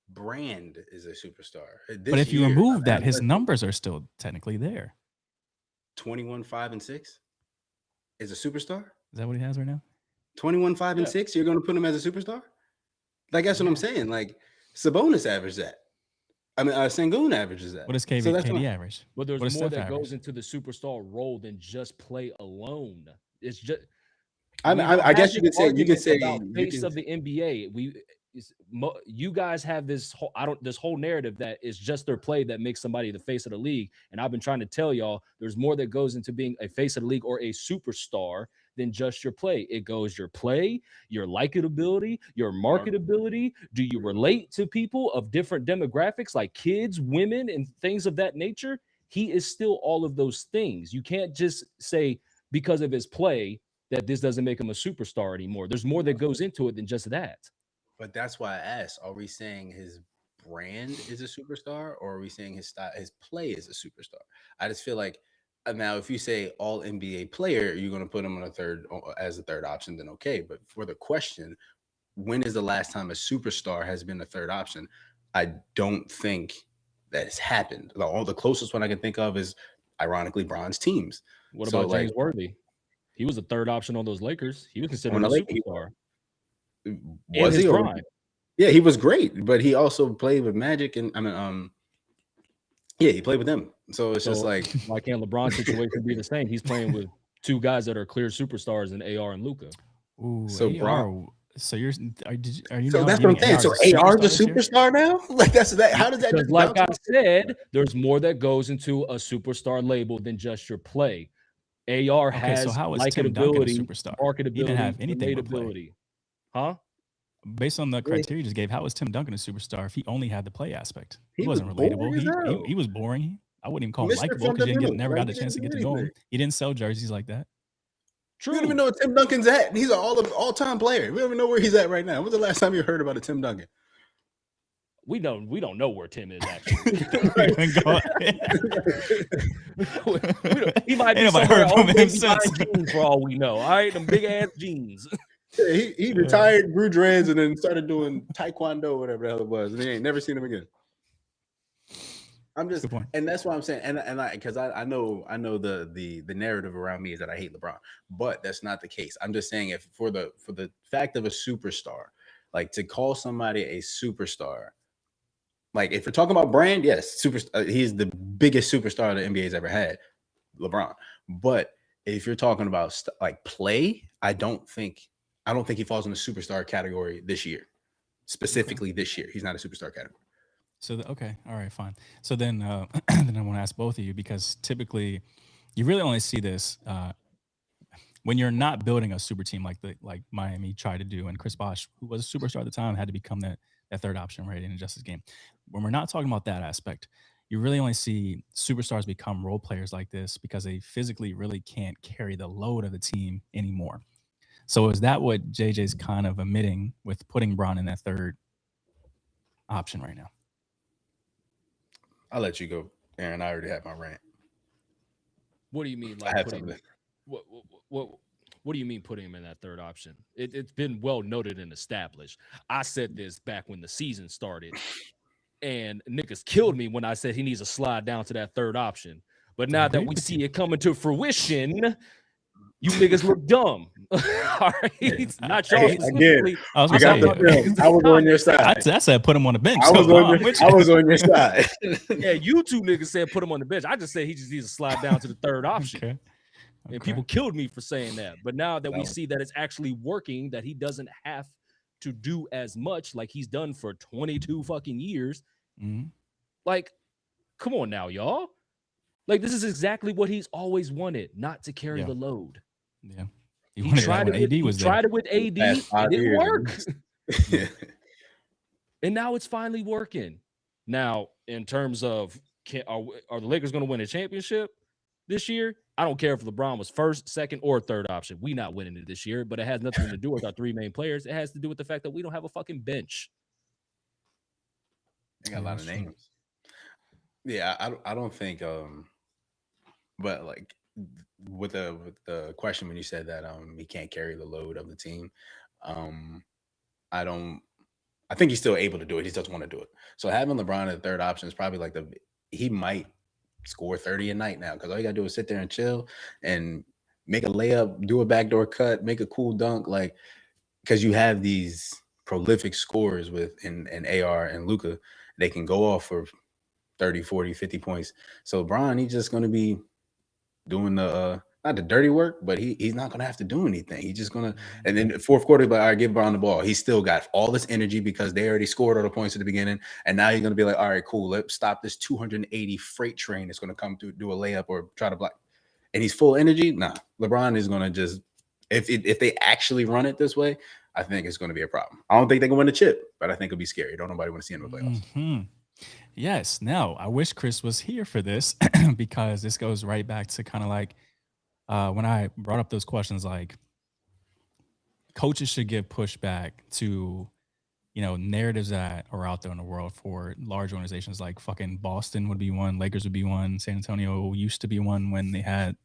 Brand is a superstar. But if you remove that, his numbers are still technically there. 21, 5, and 6 is a superstar. Is that what he has right now? 21, 5, and 6. You're going to put him as a superstar? Like, that's what I'm saying. Like, Sabonis averaged that. I mean, Sengun averages that. What does KD average? But there's more that goes into the superstar role than just play alone. It's just. I guess you could say face of the NBA. You guys have this whole narrative that is just their play that makes somebody the face of the league. And I've been trying to tell y'all there's more that goes into being a face of the league or a superstar than just your play. It goes your play, your likability, your marketability. Do you relate to people of different demographics like kids, women, and things of that nature? He is still all of those things. You can't just say because of his play that this doesn't make him a superstar anymore. There's more that goes into it than just that. But that's why I asked, are we saying his brand is a superstar or are we saying his style, his play is a superstar? I just feel like now if you say all NBA player, you're going to put him on as a third option, then okay. But for the question, when is the last time a superstar has been a third option? I don't think that has happened. The closest one I can think of is ironically Bron's teams. What about James Worthy? He was a third option on those Lakers. He was considered a superstar. Was he? Yeah, he was great, but he also played with Magic, and he played with them. So it's just like, why can't LeBron's situation be the same? He's playing with two guys that are clear superstars in AR and Luka. Ooh, so AR. So are you? So that's what I'm saying. So AR is a superstar now? Like that's that. How does that? Because like I said, there's more that goes into a superstar label than just your play. AR has likability, marketability, he didn't have anything but play. Huh? Based on the criteria you just gave, how was Tim Duncan a superstar if he only had the play aspect? He wasn't relatable. He was boring. I wouldn't even call him likable because he never got the chance to get to know him. He didn't sell jerseys like that. True. We don't even know where Tim Duncan's at. He's an all-time player. We don't even know where he's at right now. When's the last time you heard about a Tim Duncan? We don't know where Tim is actually. He might be somewhere on jeans for all we know. All right, them big ass jeans. Yeah, he retired, grew dreads, and then started doing taekwondo, whatever the hell it was, and he ain't never seen him again. I'm just, and that's why I'm saying, and because I know the narrative around me is that I hate LeBron, but that's not the case. I'm just saying if for the fact of a superstar, like to call somebody a superstar, like if we're talking about brand, yes, he's the biggest superstar the NBA's ever had, LeBron. But if you're talking about like play, I don't think he falls in the superstar category this year. Specifically this year, he's not a superstar category. So okay, all right, fine. So then, then I want to ask both of you, because typically, you really only see this when you're not building a super team like Miami tried to do, and Chris Bosh, who was a superstar at the time, had to become that third option, right, in a Justice game. When we're not talking about that aspect, you really only see superstars become role players like this because they physically really can't carry the load of the team anymore. So is that what JJ's kind of omitting with putting Bron in that third option right now? I'll let you go, Aaron. I already have my rant. What do you mean, like putting? What do you mean putting him in that third option? It's been well noted and established. I said this back when the season started, and niggas killed me when I said he needs to slide down to that third option. But now that we see it coming to fruition, you niggas look dumb. All right, not y'all specifically. I was on your side. I said put him on the bench. I was on your side. Yeah, you two niggas said put him on the bench. I just said he just needs to slide down to the third option. Okay. And people killed me for saying that. But now that we see that it's actually working, that he doesn't have to do as much like he's done for 22 fucking years. Mm-hmm. Like, come on now, y'all. Like, this is exactly what he's always wanted, not to carry the load. Yeah. He tried it with AD. It didn't work. Yeah. And now it's finally working. Now, in terms of are the Lakers going to win a championship this year? I don't care if LeBron was first, second, or third option. We not winning it this year, but it has nothing to do with our three main players. It has to do with the fact that we don't have a fucking bench. They got a lot of names. Yeah, I don't think but like with the question when you said that he can't carry the load of the team, I think he's still able to do it. He just doesn't want to do it. So having LeBron at the third option is probably like he might score 30 a night now, because all you gotta do is sit there and chill and make a layup, do a backdoor cut, make a cool dunk, like, because you have these prolific scorers in AR and Luka. They can go off for 30, 40, 50 points. So Bron, he's just going to be doing the not the dirty work, but he's not going to have to do anything. He's just going to, and then fourth quarter, but all right, give Bron the ball. He's still got all this energy because they already scored all the points at the beginning. And now you're going to be like, all right, cool. Let's stop this 280 freight train that's going to come to do a layup or try to block. And he's full energy. Nah, LeBron is going to just, if they actually run it this way, I think it's going to be a problem. I don't think they can win the chip, but I think it'll be scary. Don't nobody want to see him in the playoffs. Mm-hmm. Yes. Now, I wish Chris was here for this because this goes right back to kind of like when I brought up those questions, like coaches should give pushback to, narratives that are out there in the world for large organizations. Like fucking Boston would be one, Lakers would be one, San Antonio used to be one when they had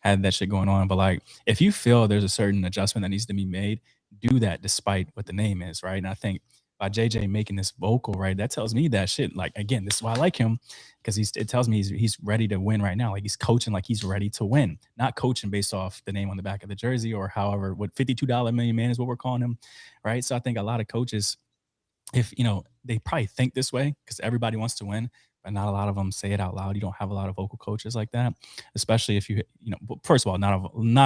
that shit going on. But like, if you feel there's a certain adjustment that needs to be made, do that despite what the name is, right? And I think by JJ making this vocal, right, that tells me that shit. Like, again, this is why I like him, because it tells me he's ready to win right now. Like, he's coaching like he's ready to win, not coaching based off the name on the back of the jersey or however, what $52 million man is what we're calling him, right? So I think a lot of coaches, if they probably think this way because everybody wants to win, but not a lot of them say it out loud. You don't have a lot of vocal coaches like that, especially if first of all, not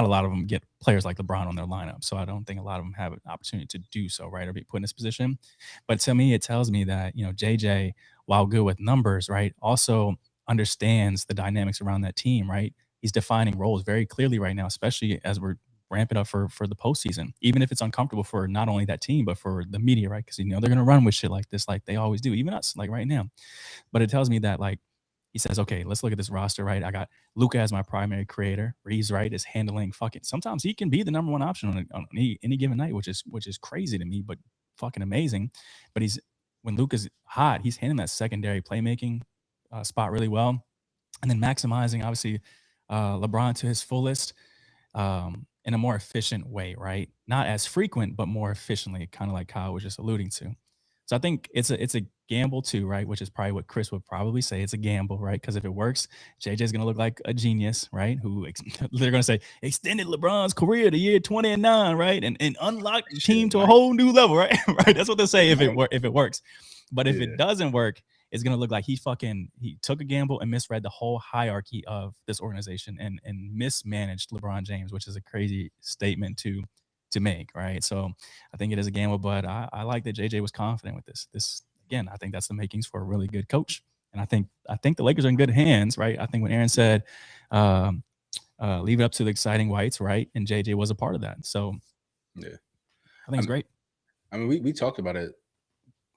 a lot of them get players like LeBron on their lineup. So I don't think a lot of them have an opportunity to do so, right, or be put in this position. But to me, it tells me that, JJ, while good with numbers, right, also understands the dynamics around that team, right? He's defining roles very clearly right now, especially as we're ramping up for the postseason, even if it's uncomfortable for not only that team, but for the media, right? Because, they're going to run with shit like this, like they always do, even us, like right now. But it tells me that, like, he says, okay, let's look at this roster, right? I got Luka as my primary creator. Reeves, right, is handling fucking. Sometimes he can be the number one option on any given night, which is crazy to me, but fucking amazing. But when Luka's hot, he's handling that secondary playmaking spot really well, and then maximizing obviously LeBron to his fullest in a more efficient way, right? Not as frequent, but more efficiently, kind of like Kyle was just alluding to. So I think it's a gamble too, right? Which is probably what Chris would probably say. It's a gamble, right? Because if it works, JJ's going to look like a genius, right? They're going to say, extended LeBron's career to year 29, right? And unlocked the team to a whole new level, right? Right? That's what they'll say if it works. But if it doesn't work, it's gonna look like he took a gamble and misread the whole hierarchy of this organization and mismanaged LeBron James, which is a crazy statement to make, right? So I think it is a gamble, but I like that JJ was confident with this. This again, I think that's the makings for a really good coach. And I think the Lakers are in good hands, right? I think when Aaron said, leave it up to the exciting whites, right? And JJ was a part of that. So yeah, I think it's great. I mean, we talked about it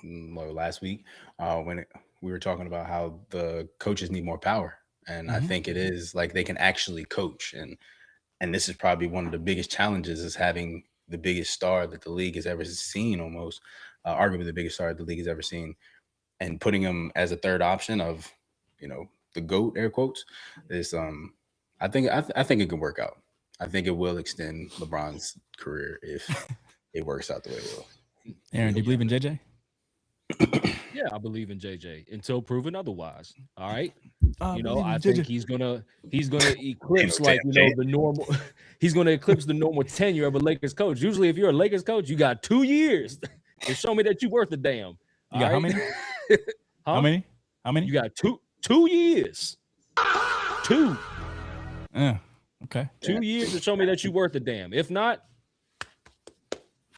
last week when we were talking about how the coaches need more power. And I think it is like they can actually coach. And this is probably one of the biggest challenges is having the biggest star that the league has ever seen, almost arguably the biggest star the league has ever seen, and putting him as a third option of, the GOAT, air quotes, is I think it can work out. I think it will extend LeBron's career if it works out the way it will. Aaron, do you believe in JJ? Yeah, I believe in JJ until proven otherwise. All right. I think he's gonna eclipse the normal. He's gonna eclipse the normal tenure of a Lakers coach. Usually, if you're a Lakers coach, you got 2 years to show me that you're worth a damn. You got how many? How many? You got 2 years. 2. Okay. 2 years to show me that you're worth a damn. If not,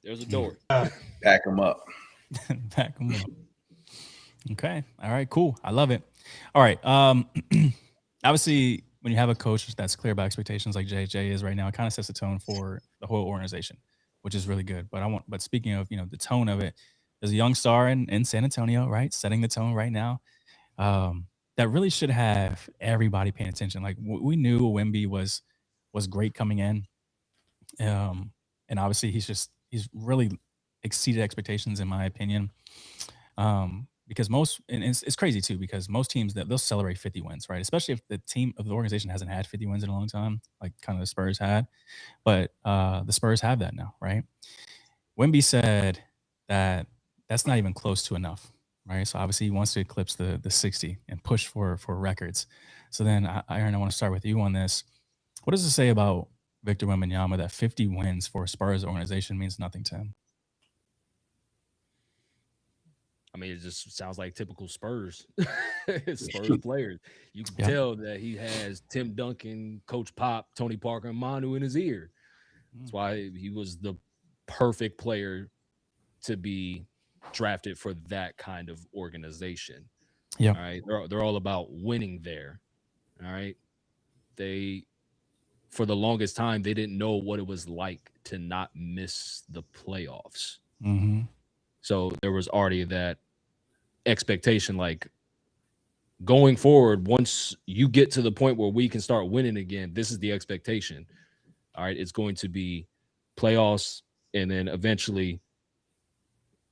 there's a door. Pack them up. Pack them up. Okay. All right. Cool. I love it. All right. Obviously, when you have a coach that's clear about expectations like JJ is right now, it kind of sets the tone for the whole organization, which is really good. But speaking of, the tone of it, there's a young star in San Antonio, right? Setting the tone right now. That really should have everybody paying attention. Like we knew Wemby was great coming in. And obviously he's really exceeded expectations in my opinion. Because it's crazy too, because most teams they'll celebrate 50 wins, right? Especially if the team of the organization hasn't had 50 wins in a long time, like kind of the Spurs had. But the Spurs have that now, right? Wemby said that that's not even close to enough, right? So obviously he wants to eclipse the 60 and push for records. So then, Aaron, I want to start with you on this. What does it say about Victor Wembanyama that 50 wins for a Spurs organization means nothing to him? I mean, it just sounds like typical Spurs. Spurs players. You can tell that he has Tim Duncan, Coach Pop, Tony Parker, and Manu in his ear. That's why he was the perfect player to be drafted for that kind of organization. Yeah. All right. They're all about winning there. All right. For the longest time, they didn't know what it was like to not miss the playoffs. Mm-hmm. So there was already that expectation, like going forward, once you get to the point where we can start winning again, this is the expectation. All right. It's going to be playoffs and then eventually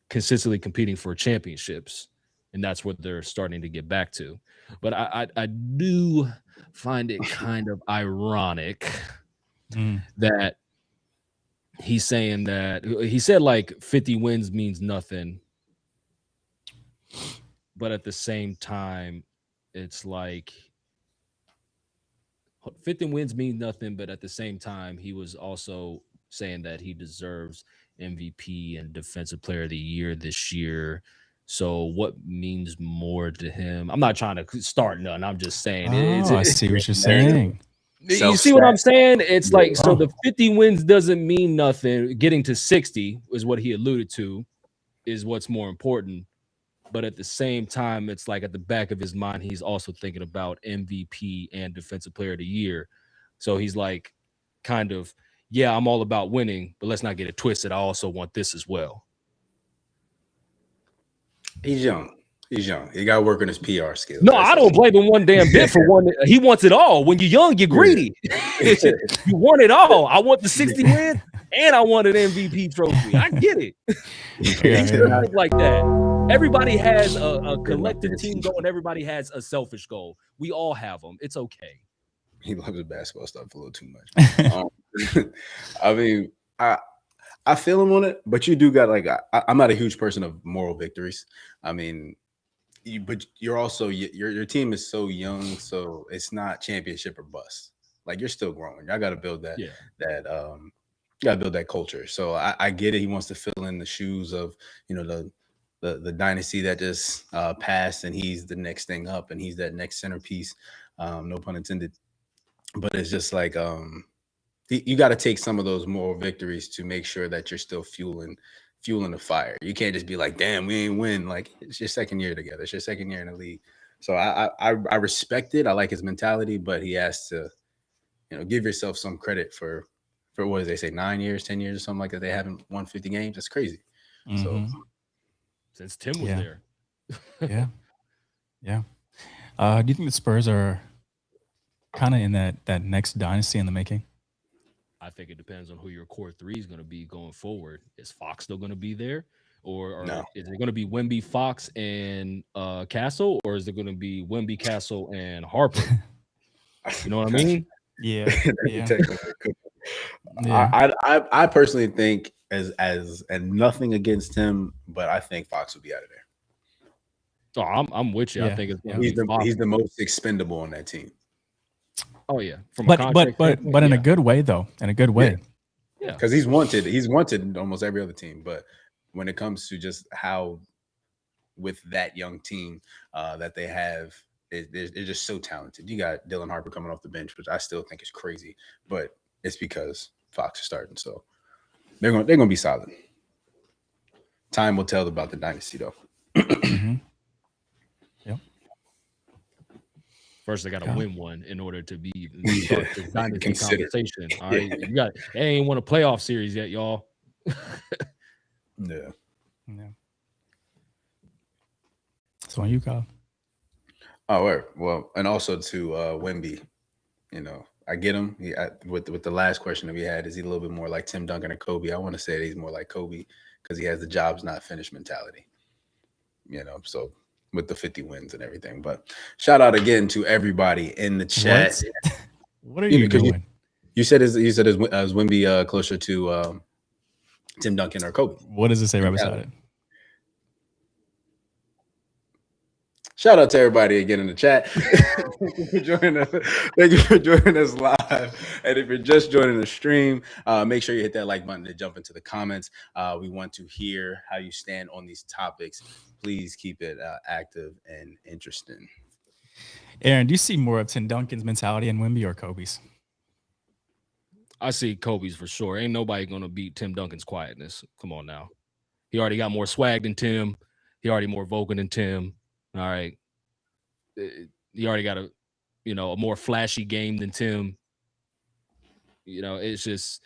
consistently competing for championships. And that's what they're starting to get back to. But I do find it kind of ironic that he's saying that he said like 50 wins means nothing. But at the same time, it's like 50 wins mean nothing. But at the same time, he was also saying that he deserves MVP and Defensive Player of the Year this year. So what means more to him? I'm not trying to start none. I'm just saying. I see what you're saying. You see what I'm saying? It's like, so the 50 wins doesn't mean nothing. Getting to 60 is what he alluded to, is what's more important. But at the same time, it's like at the back of his mind, he's also thinking about MVP and Defensive Player of the Year. So he's like, kind of, yeah, I'm all about winning, but let's not get it twisted. I also want this as well. He's young. He got to work on his PR skills. No, I don't blame him one damn bit for one. He wants it all. When you're young, you're greedy. You want it all. I want the 60 wins and I want an MVP trophy. I get it. Like that. Everybody has a collective team goal and everybody has a selfish goal. We all have them. It's okay. He loves the basketball stuff a little too much. I mean, I feel him on it, but you do got like I'm not a huge person of moral victories. I mean, but you're also your team is so young, so it's not championship or bust. Like you're still growing. I got to build that. You got to build that culture. So I get it. He wants to fill in the shoes of the the dynasty that just passed, and he's the next thing up, and he's that next centerpiece. No pun intended. But it's just like you got to take some of those moral victories to make sure that you're still fueling the fire. You can't just be like, damn, we ain't win. Like, it's your second year together. It's your second year in the league. So I respect it. I like his mentality, but he has to, give yourself some credit for what did they say, 9 years, 10 years or something like that. They haven't won 50 games. That's crazy. Mm-hmm. So since Tim was there. Yeah. Do you think the Spurs are kind of in that next dynasty in the making? I think it depends on who your core three is going to be going forward. Is Fox still going to be there? Or no. Is it going to be Wemby, Fox, and Castle? Or is it going to be Wemby, Castle, and Harper? You know what I mean? Yeah. I personally think and nothing against him, but I think Fox will be out of there. Oh, I'm with you. I think he's the most expendable on that team. Oh yeah, but in a good way though. In a good way. Yeah, because he's wanted. He's wanted in almost every other team. But when it comes to just how, with that young team that they have, they're just so talented. You got Dylan Harper coming off the bench, which I still think is crazy, but it's because Fox is starting. So they're gonna be solid. Time will tell about the dynasty though. Mm-hmm. Yep. First, they got to win one in order to be the dynasty conversation. All right, they ain't won a playoff series yet, y'all. Yeah. So on you, Kyle. Oh, well, and also to Wemby, I get him. With the last question that we had, is he a little bit more like Tim Duncan or Kobe? I want to say that he's more like Kobe because he has the jobs not finished mentality. So with the 50 wins and everything. But shout out again to everybody in the chat. What are you doing? You said is Wemby closer to Tim Duncan or Kobe? What does it say right beside it? Shout out to everybody again in the chat. Thank you for joining us. Thank you for joining us live. And if you're just joining the stream, make sure you hit that like button to jump into the comments. We want to hear how you stand on these topics. Please keep it active and interesting. Aaron, do you see more of Tim Duncan's mentality in Wemby or Kobe's? I see Kobe's for sure. Ain't nobody going to beat Tim Duncan's quietness. Come on now. He already got more swag than Tim. He already more vocal than Tim. All right. He already got a more flashy game than Tim. It's just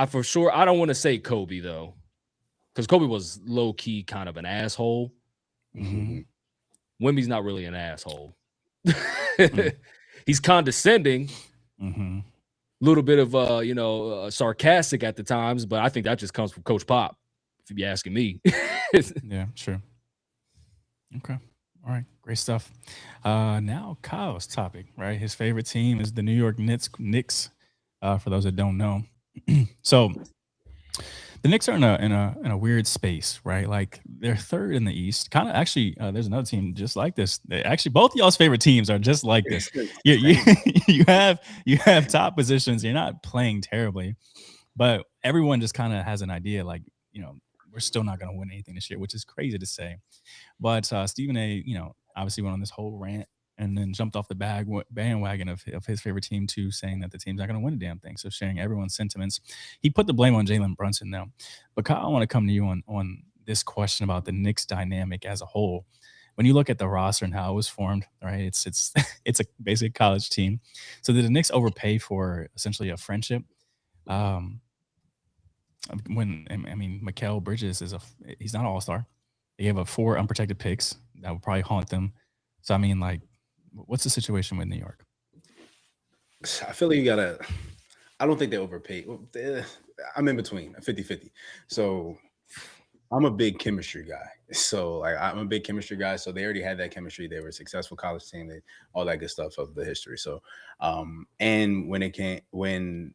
for sure. I don't want to say Kobe though, because Kobe was low key kind of an asshole. Mm-hmm. Wemby's not really an asshole. He's condescending. Mm-hmm. Little bit of sarcastic at the times, but I think that just comes from Coach Pop, if you're asking me. Yeah, sure. Okay. All right. Great stuff. Now Kyle's topic, right? His favorite team is the New York Knicks. For those that don't know. So the Knicks are in a weird space, right? Like they're third in the East. Kind of actually, there's another team just like this. Actually, both of y'all's favorite teams are just like this. You have top positions. You're not playing terribly, but everyone just kind of has an idea, like we're still not going to win anything this year, which is crazy to say. But Stephen A, obviously went on this whole rant and then jumped off the bandwagon of his favorite team too, saying that the team's not going to win a damn thing. So sharing everyone's sentiments. He put the blame on Jalen Brunson though. But Kyle, I want to come to you on this question about the Knicks dynamic as a whole. When you look at the roster and how it was formed, right? It's a basic college team. So did the Knicks overpay for essentially a friendship? Mikal Bridges he's not an all-star. They gave up 4 unprotected picks that will probably haunt them. So what's the situation with New York? I feel like I don't think they overpaid. I'm in between, 50-50. So I'm a big chemistry guy. So I'm a big chemistry guy. So they already had that chemistry. They were a successful college team, all that good stuff of the history. So and with Jalen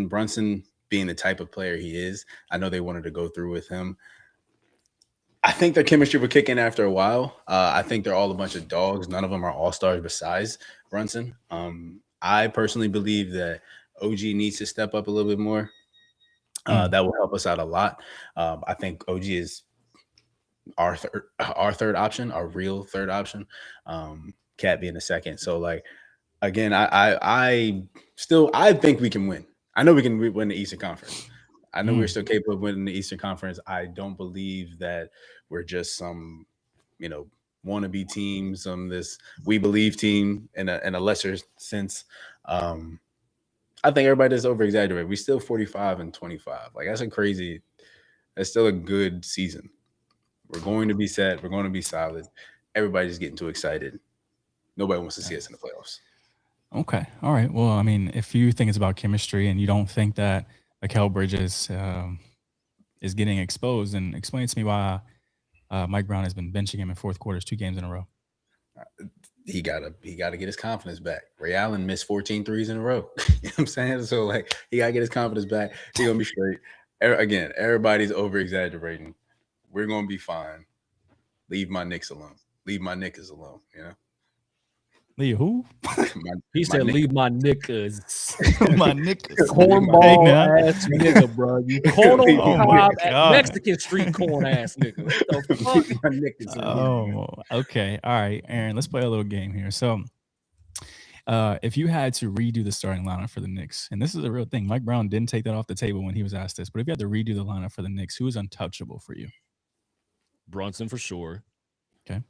Brunson being the type of player he is, I know they wanted to go through with him. I think their chemistry would kick in after a while. I think they're all a bunch of dogs. None of them are all-stars besides Brunson. I personally believe that OG needs to step up a little bit more. That will help us out a lot. I think OG is our third option, our real third option. Cat being the second. So like again, I think we can win. I know we can win the Eastern Conference. I know we're still capable of winning the Eastern Conference. I don't believe that we're just some, wannabe team, this we believe team in a lesser sense. I think everybody does over exaggerate. We still 45-25. Like that's still a good season. We're going to be set. We're going to be solid. Everybody's getting too excited. Nobody wants to see us in the playoffs. Okay. All right. Well, I mean, if you think it's about chemistry and you don't think that Mikal Bridges is getting exposed, then explain to me why Mike Brown has been benching him in fourth quarters 2 games in a row. He gotta get his confidence back. Ray Allen missed 14 threes in a row. You know what I'm saying? So like he gotta get his confidence back. He's gonna be straight. Again, everybody's over exaggerating. We're gonna be fine. Leave my Knicks alone. Leave my Knicks alone. Leave who? He said, "Leave my niggas." My niggas. Cornball ass nigga, bro. You corn Mexican street corn ass nigga. What the fuck? My niggas. Oh, okay. All right, Aaron. Let's play a little game here. So, if you had to redo the starting lineup for the Knicks, and this is a real thing, Mike Brown didn't take that off the table when he was asked this, but if you had to redo the lineup for the Knicks, who is untouchable for you? Brunson for sure. Okay.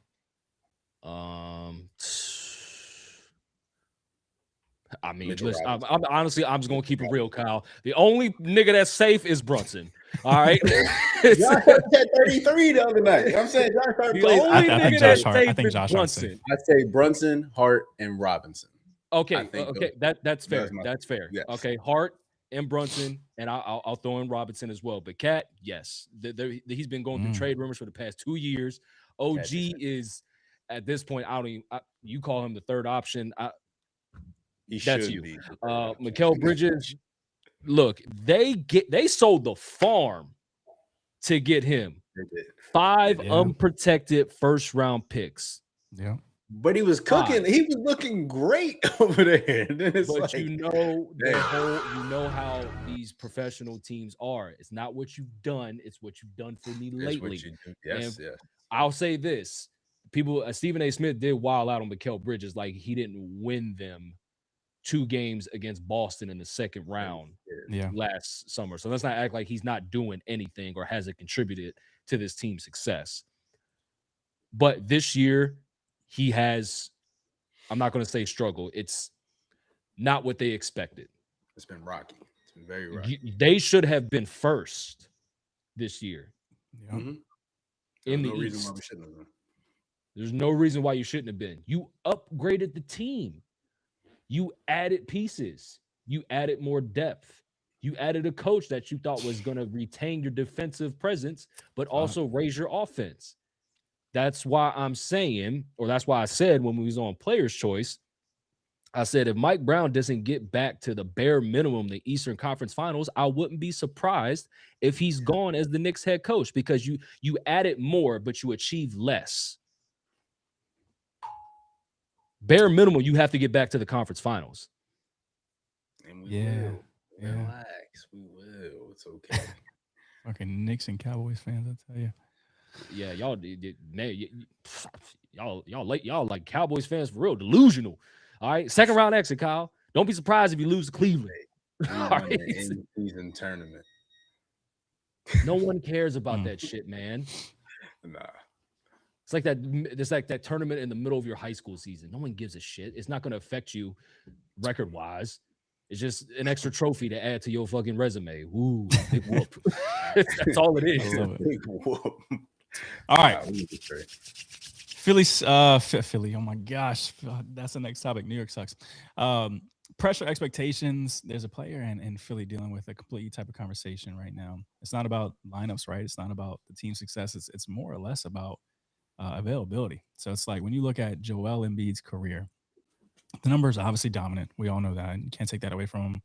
I mean, listen, I'm honestly, I'm just gonna keep it real, Kyle. The only nigga that's safe is Brunson. All right. Y'all had 33 the other night. I'm saying Josh Hart plays. I think Josh Hart. I think Josh Brunson. I'd say Brunson, Hart, and Robinson. Okay. That's fair. That's fair. Yes. Okay, Hart and Brunson, and I'll throw in Robinson as well. But Cat, yes, he's been going through trade rumors for the past 2 years. OG is at this point. You call him the third option. That's you. Mikal Bridges. Look, they sold the farm to get him. 5 unprotected first round picks. Yeah. But he was cooking. He was looking great over there. But you know how these professional teams are. It's not what you've done. It's what you've done for me lately. Yes. I'll say this. People, Stephen A. Smith did wild out on Mikal Bridges. Like he didn't win them 2 games against Boston in the second round last summer. So let's not act like he's not doing anything or hasn't contributed to this team's success. But this year, he has, I'm not going to say struggle. It's not what they expected. It's been rocky. It's been very rocky. They should have been first this year. Yeah. Mm-hmm. In the East. East. Why we shouldn't have been. There's no reason why you shouldn't have been. You upgraded the team. You added pieces. You added more depth. You added a coach that you thought was going to retain your defensive presence, but also raise your offense. That's why I'm saying, or that's why I said when we was on Player's Choice, I said if Mike Brown doesn't get back to the bare minimum, the Eastern Conference Finals, I wouldn't be surprised if he's gone as the Knicks head coach because you added more, but you achieved less. Bare minimum, you have to get back to the conference finals. And we will. Relax. We will. It's okay. Okay, Knicks and Cowboys fans, I tell you. Yeah, y'all like Cowboys fans for real, delusional. All right, second round exit, Kyle. Don't be surprised if you lose to Cleveland. All right. In-season tournament. No one cares about that shit, man. Nah. It's like that tournament in the middle of your high school season. No one gives a shit. It's not going to affect you record-wise. It's just an extra trophy to add to your fucking resume. Ooh, big whoop. That's all it is. Big whoop. All right. Philly. Oh my gosh. That's the next topic. New York sucks. Pressure expectations. There's a player in Philly dealing with a complete type of conversation right now. It's not about lineups, right? It's not about the team success. It's more or less about availability. So it's like when you look at Joel Embiid's career, the numbers are obviously dominant. We all know that. You can't take that away from him.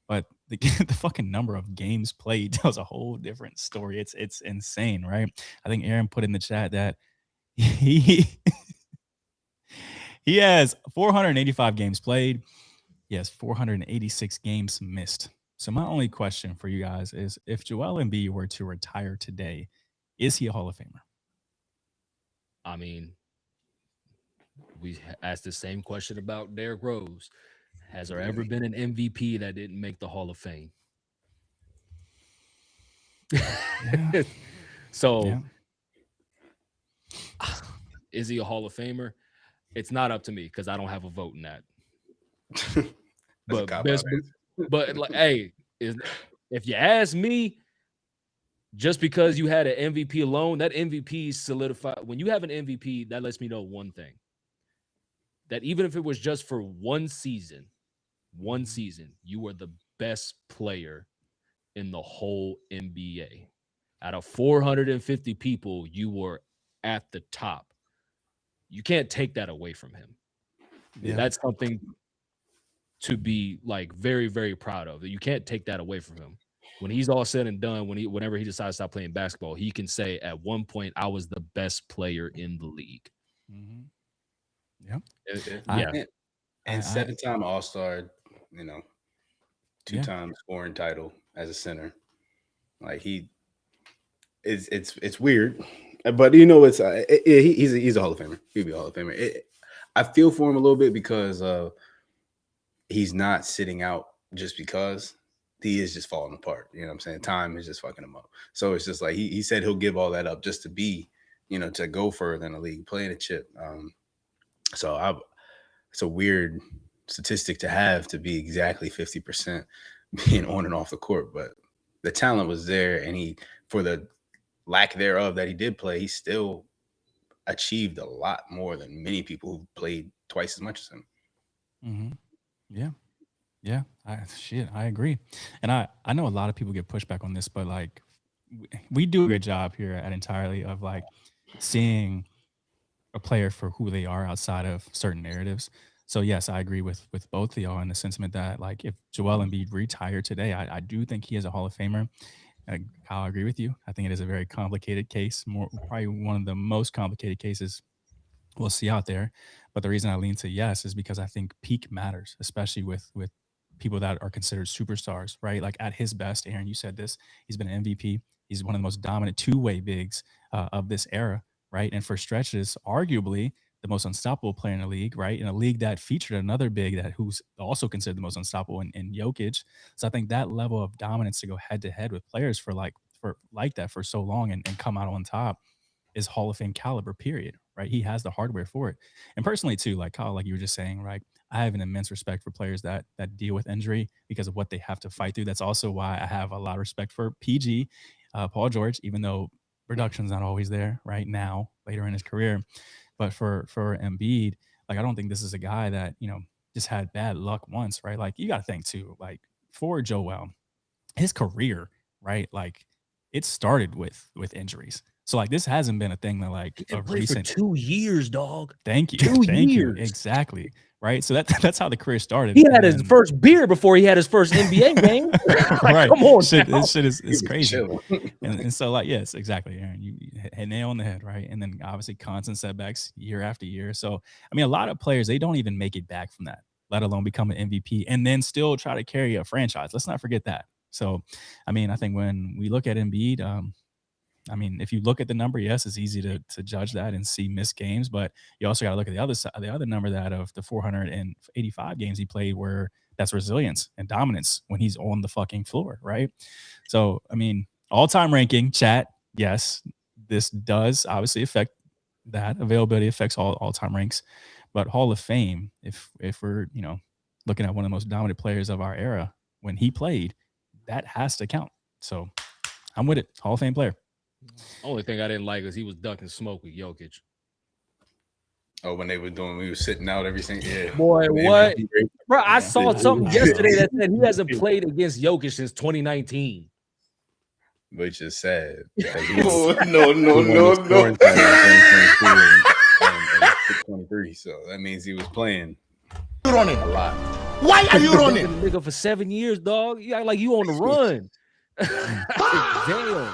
But the fucking number of games played tells a whole different story. It's insane, right? I think Aaron put in the chat that he has 485 games played. He has 486 games missed. So my only question for you guys is, if Joel Embiid were to retire today, is he a Hall of Famer? I mean, we asked the same question about Derrick Rose. Has there ever been an MVP that didn't make the Hall of Fame? Yeah. So, Yeah. is he a Hall of Famer? It's not up to me because I don't have a vote in that. But like, hey, if you ask me, just because you had an MVP alone, that MVP solidified. When you have an MVP, that lets me know one thing: that even if it was just for one season, you were the best player in the whole NBA. Out of 450 people, you were at the top. You can't take that away from him. Yeah. That's something to be like very, very proud of. You can't take that away from him. When he's all said and done, whenever he decides to stop playing basketball, he can say, at one point, I was the best player in the league. Yeah. And 7-time All-Star, 2-time scoring title as a center. Like it's weird, but he's a Hall of Famer. He'll be a Hall of Famer. I feel for him a little bit because he's not sitting out just because he is just falling apart. You know what I'm saying? Time is just fucking him up. So it's just like he said he'll give all that up just to be, to go further in the league, playing a chip. So it's a weird statistic to have, to be exactly 50% being on and off the court, but the talent was there, and for the lack thereof that he did play, he still achieved a lot more than many people who played twice as much as him. Yeah. I agree. And I know a lot of people get pushback on this, but like we do a good job here at Entirely of like seeing a player for who they are outside of certain narratives. So yes, I agree with both of y'all in the sentiment that like if Joel Embiid retired today, I do think he is a Hall of Famer. Kyle, I agree with you. I think it is a very complicated case, probably one of the most complicated cases we'll see out there. But the reason I lean to yes is because I think peak matters, especially with people that are considered superstars, right? Like at his best, Aaron, you said this, he's been an MVP. He's one of the most dominant two-way bigs of this era, right? And for stretches, arguably the most unstoppable player in the league, right? In a league that featured another big who's also considered the most unstoppable in Jokic. So I think that level of dominance to go head to head with players for that for so long and come out on top is Hall of Fame caliber, period, right? He has the hardware for it. And personally too, like Kyle, like you were just saying, right? I have an immense respect for players that deal with injury because of what they have to fight through. That's also why I have a lot of respect for PG, Paul George, even though production's not always there right now, later in his career. But for Embiid, like I don't think this is a guy that, just had bad luck once, right? Like you got to think too, like for Joel, his career, right? Like it started with injuries. So like this hasn't been a thing that like of recent for 2 years, dog. Thank you. Thank you. Exactly. Right. So that's how the career started. He had his first beer before he had his first NBA game. Like, right. Come on. This shit is crazy. and so like, yes, exactly, Aaron. You hit nail on the head, right? And then obviously constant setbacks year after year. So I mean, a lot of players, they don't even make it back from that, let alone become an MVP and then still try to carry a franchise. Let's not forget that. So I mean, I think when we look at Embiid, I mean, if you look at the number, yes, it's easy to judge that and see missed games, but you also got to look at the other side, the other number that of the 485 games he played, where that's resilience and dominance when he's on the fucking floor, right? So, I mean, all-time ranking, chat, yes, this does obviously affect that. Availability affects all-time ranks, but Hall of Fame, if we're, looking at one of the most dominant players of our era when he played, that has to count. So I'm with it. Hall of Fame player. Only thing I didn't like is he was ducking smoke with Jokic. Oh, when we were sitting out every single Boy, what? Bro, I saw something yesterday that said he hasn't played against Jokic since 2019. Which is sad. No. 23, so that means he was playing running a lot. Why are you running? Nigga for 7 years, dog. You act like you on the run. Damn.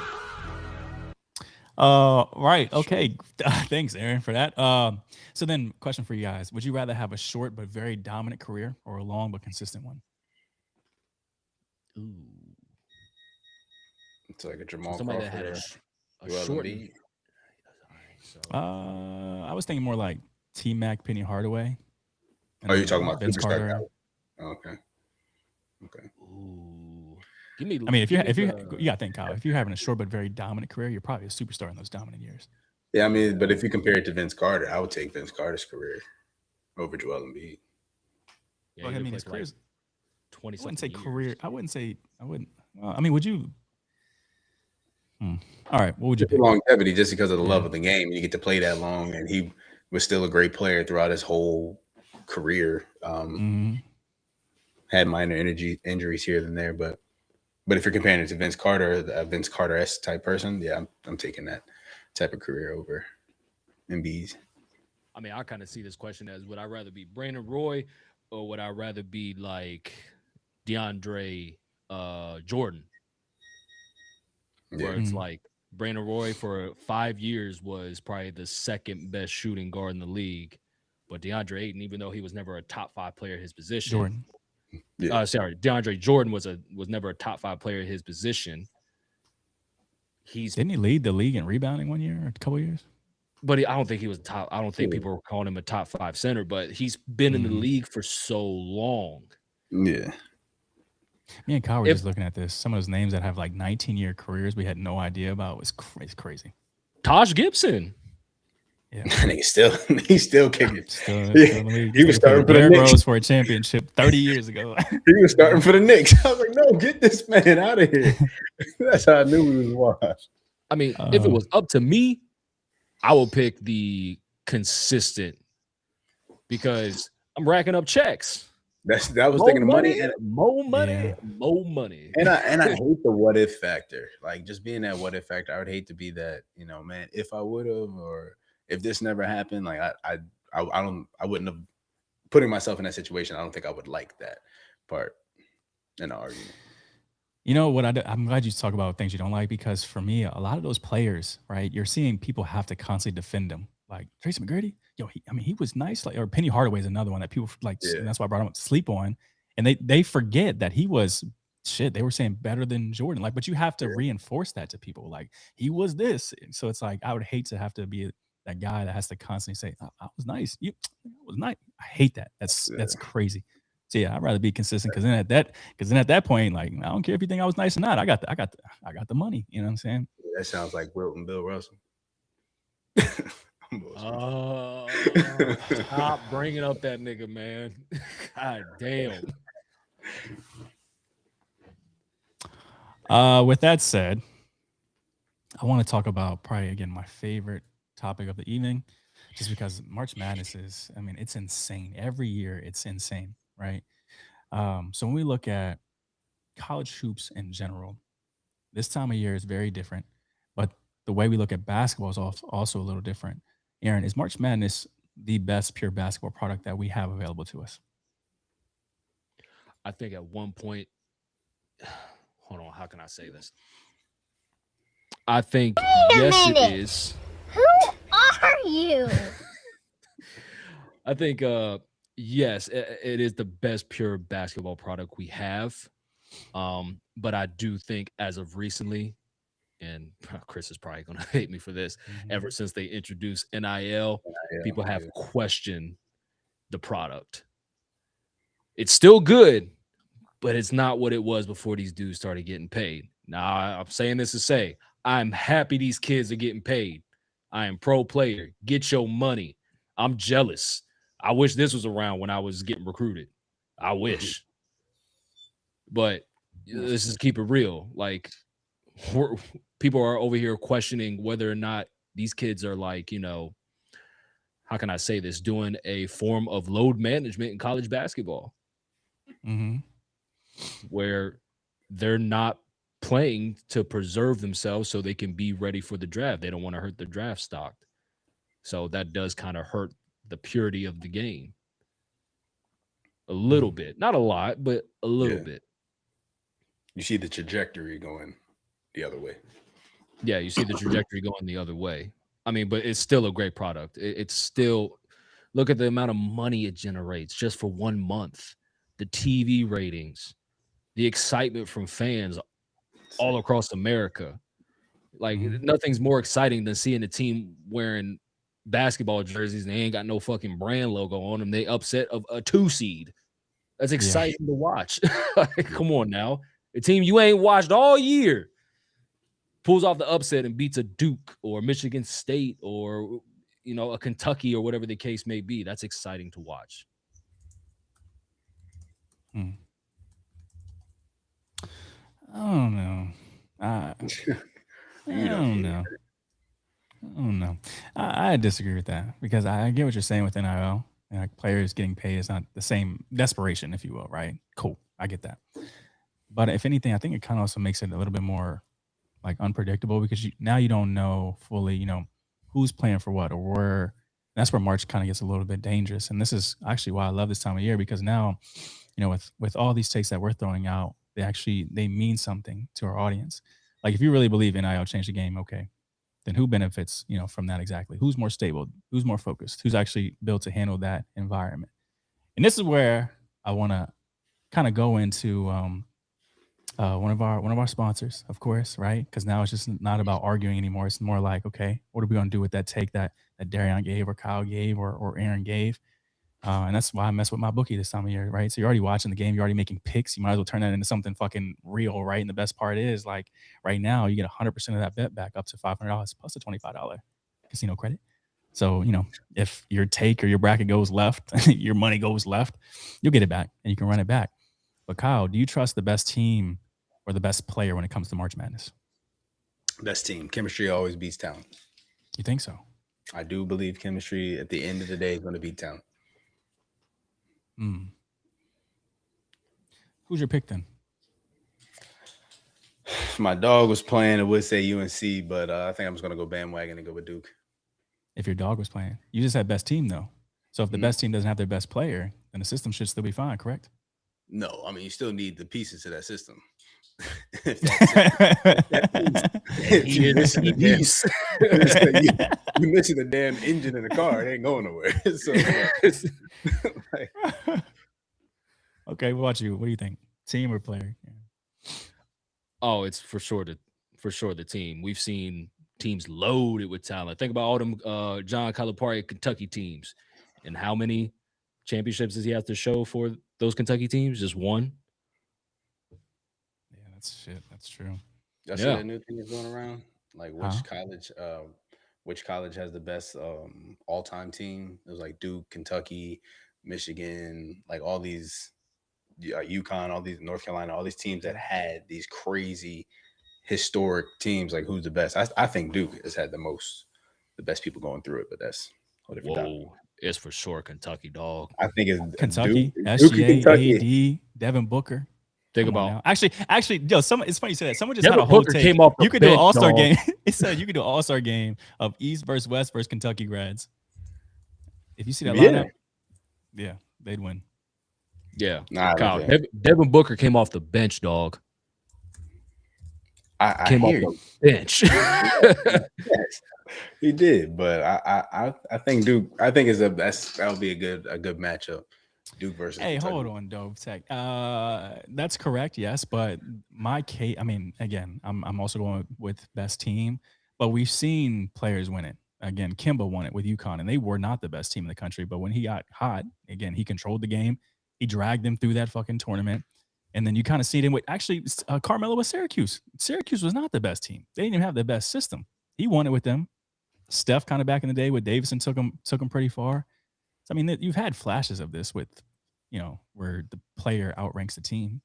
Right. Okay. Thanks, Aaron, for that. So then question for you guys. Would you rather have a short but very dominant career or a long but consistent one? Ooh. It's like a So Jamal somebody that Crawford had or a Joel short. Embiid. All right, so I was thinking more like T-Mac, Penny Hardaway. And Oh, you're then talking about Vince superstar Carter. guy. Okay. ooh, give me. I mean, give if me you the- gotta think, Kyle, if you're having a short but very dominant career, you're probably a superstar in those dominant years. Yeah, I mean, but if you compare it to Vince Carter, I would take Vince Carter's career over Joel Embiid. yeah, Well, he I did mean, play his for like career's. 20 I wouldn't something say years. career. I wouldn't. Well, I mean, would you? All right. What would you Just the pick? longevity, just because of the love Yeah. of the game, you get to play that long, and he was still a great player throughout his whole career. hmm Had minor injuries here and there, but if you're comparing it to Vince Carter, a Vince Carter-esque type person, yeah, I'm taking that type of career over Embiid. I mean, I kind of see this question as: would I rather be Brandon Roy, or would I rather be like DeAndre Jordan, where Yeah, it's like Brandon Roy for 5 years was probably the second best shooting guard in the league, but DeAndre Ayton, even though he was never a top 5 player at his position, Jordan. yeah. sorry, DeAndre Jordan was never a top 5 player at his position. He's Didn't he lead the league in rebounding one year or a couple years? but I don't think he was top. I don't think people were calling him a top 5 center, but he's been in the league for so long. Yeah. Me and Kyle were If- just looking at this. Some of those names that have like 19-year careers we had no idea about was crazy. Taj Gibson. Yeah. And he's still kicking. Still in Yeah. the league. He was starting for the Derrick Knicks. Rose for a championship 30 years ago. He was starting for the Knicks. I was like, no, get this man out of here. That's how I knew he was washed. I mean, if it was up to me, I would pick the consistent because I'm racking up checks. That was thinking of money, and more money, Yeah. more money. and I hate the what if factor. Like just being that what if factor, I would hate to be that, man, if I would have, or if this never happened, like I wouldn't have putting myself in that situation. I don't think I would like that part in the argument. You know what? I'm glad you talk about things you don't like, because for me, a lot of those players, right? You're seeing people have to constantly defend them. Like Tracy McGrady, he was nice. Like, or Penny Hardaway is another one that people like, and that's why I brought him up to sleep on. And they forget that he was shit. They were saying better than Jordan. Like, but you have to reinforce that to people. Like, he was this. So it's like I would hate to have to be that guy that has to constantly say, I was nice. You was nice. I hate that. That's crazy. So yeah, I'd rather be consistent, because then at that point, like, I don't care if you think I was nice or not. I got the money. You know what I'm saying? That sounds like Wilt and Bill Russell. Stop bringing up that nigga, man. God damn. With that said, I want to talk about probably again my favorite topic of the evening, just because March Madness is, I mean, it's insane. Every year it's insane, right? So when we look at college hoops in general, this time of year is very different, but the way we look at basketball is also a little different. Aaron, is March Madness the best pure basketball product that we have available to us? I think at one point, hold on, how can I say this? I think yes, it is. Who are you? I think yes, it is the best pure basketball product we have. But I do think as of recently, and Chris is probably going to hate me for this, ever since they introduced NIL, people have questioned the product. It's still good, but it's not what it was before these dudes started getting paid. Now, I'm saying this to say, I'm happy these kids are getting paid. I am pro player. Get your money. I'm jealous. I wish this was around when I was getting recruited. I wish. But let's just keep it real. Like, people are over here questioning whether or not these kids are like, how can I say this, doing a form of load management in college basketball, where they're not playing to preserve themselves so they can be ready for the draft. They don't want to hurt the draft stock. So that does kind of hurt the purity of the game a little bit. Not a lot, but a little bit. You see the trajectory going the other way. Yeah, you see the trajectory going the other way. I mean, but it's still a great product. It's still, look at the amount of money it generates just for 1 month. The TV ratings. the excitement from fans all across America. Like nothing's more exciting than seeing a team wearing basketball jerseys and they ain't got no fucking brand logo on them. They upset of a 2 seed. That's exciting to watch. Like, come on now. A team you ain't watched all year pulls off the upset and beats a Duke or Michigan State or, you know, a Kentucky or whatever the case may be. That's exciting to watch. I don't know. I don't know. I disagree with that because I get what you're saying with NIL. Like players getting paid is not the same desperation, if you will, right? Cool. I get that. But if anything, I think it kind of also makes it a little bit more like unpredictable because now you don't know fully, you know, who's playing for what or where. That's where March kind of gets a little bit dangerous. And this is actually why I love this time of year because now, you know, with all these takes that we're throwing out, they mean something to our audience. Like if you really believe NIL changed the game, okay, then who benefits, you know, from that exactly? Who's more stable? Who's more focused? Who's actually built to handle that environment? And this is where I want to kind of go into one of our sponsors, of course, right? Because now it's just not about arguing anymore. It's more like, okay, what are we gonna do with that take that Darian gave or Kyle gave or Aaron gave? And that's why I mess with my bookie this time of year, right? So you're already watching the game, you're already making picks. You might as well turn that into something fucking real, right? And the best part is, like, right now you get 100% of that bet back up to $500 plus a $25 casino credit. So, you know, if your take or your bracket goes left, your money goes left, you'll get it back and you can run it back. But Kyle, do you trust the best team or the best player when it comes to March Madness? Best team. Chemistry always beats talent. You think so? I do believe chemistry at the end of the day is going to beat talent. Who's your pick then? If my dog was playing, I would say UNC, but I think I'm just going to go bandwagon and go with Duke. If your dog was playing, you just had best team though. So if the best team doesn't have their best player, then the system should still be fine, correct? No, I mean, you still need the pieces to that system. You're missing the damn engine in the car. It ain't going nowhere. So, okay, what about you? What do you think? Team or player? Yeah. Oh, it's for sure the team. We've seen teams loaded with talent. Think about all them John Calipari Kentucky teams, and how many championships does he have to show for those Kentucky teams? Just one. Yeah, that's shit. That's true. Y'all see that new thing that's going around? Like which college has the best all-time team? It was like Duke, Kentucky, Michigan, like all these UConn, all these North Carolina, all these teams that had these crazy historic teams. Like who's the best? I think Duke has had the best people going through it, but that's a different topic. It's for sure Kentucky, dog. I think it's Kentucky, Duke, SGA, AD, Devin Booker. Think about actually, yo, it's funny you said that. Someone just Devin had a whole Booker take. Came off you could do an all-star game. It It said you could do an all-star game of East versus West versus Kentucky grads. If you see that lineup, yeah, they'd win. Yeah, Kyle, Devin Booker came off the bench, dog. I came off the bench. Yes, he did, but I think Duke. I think that'll be a good matchup. Duke versus Kentucky. Hold on, Dove Tech. That's correct, yes, but my case. I mean, again, I'm also going with best team, but we've seen players win it. Again, Kimba won it with UConn, and they were not the best team in the country. But when he got hot, again, he controlled the game. He dragged them through that fucking tournament. And then you kind of see it in with actually Carmelo with Syracuse. Syracuse was not the best team. They didn't even have the best system. He won it with them. Steph kind of back in the day with Davidson took him pretty far. So, I mean, you've had flashes of this with, you know, where the player outranks the team.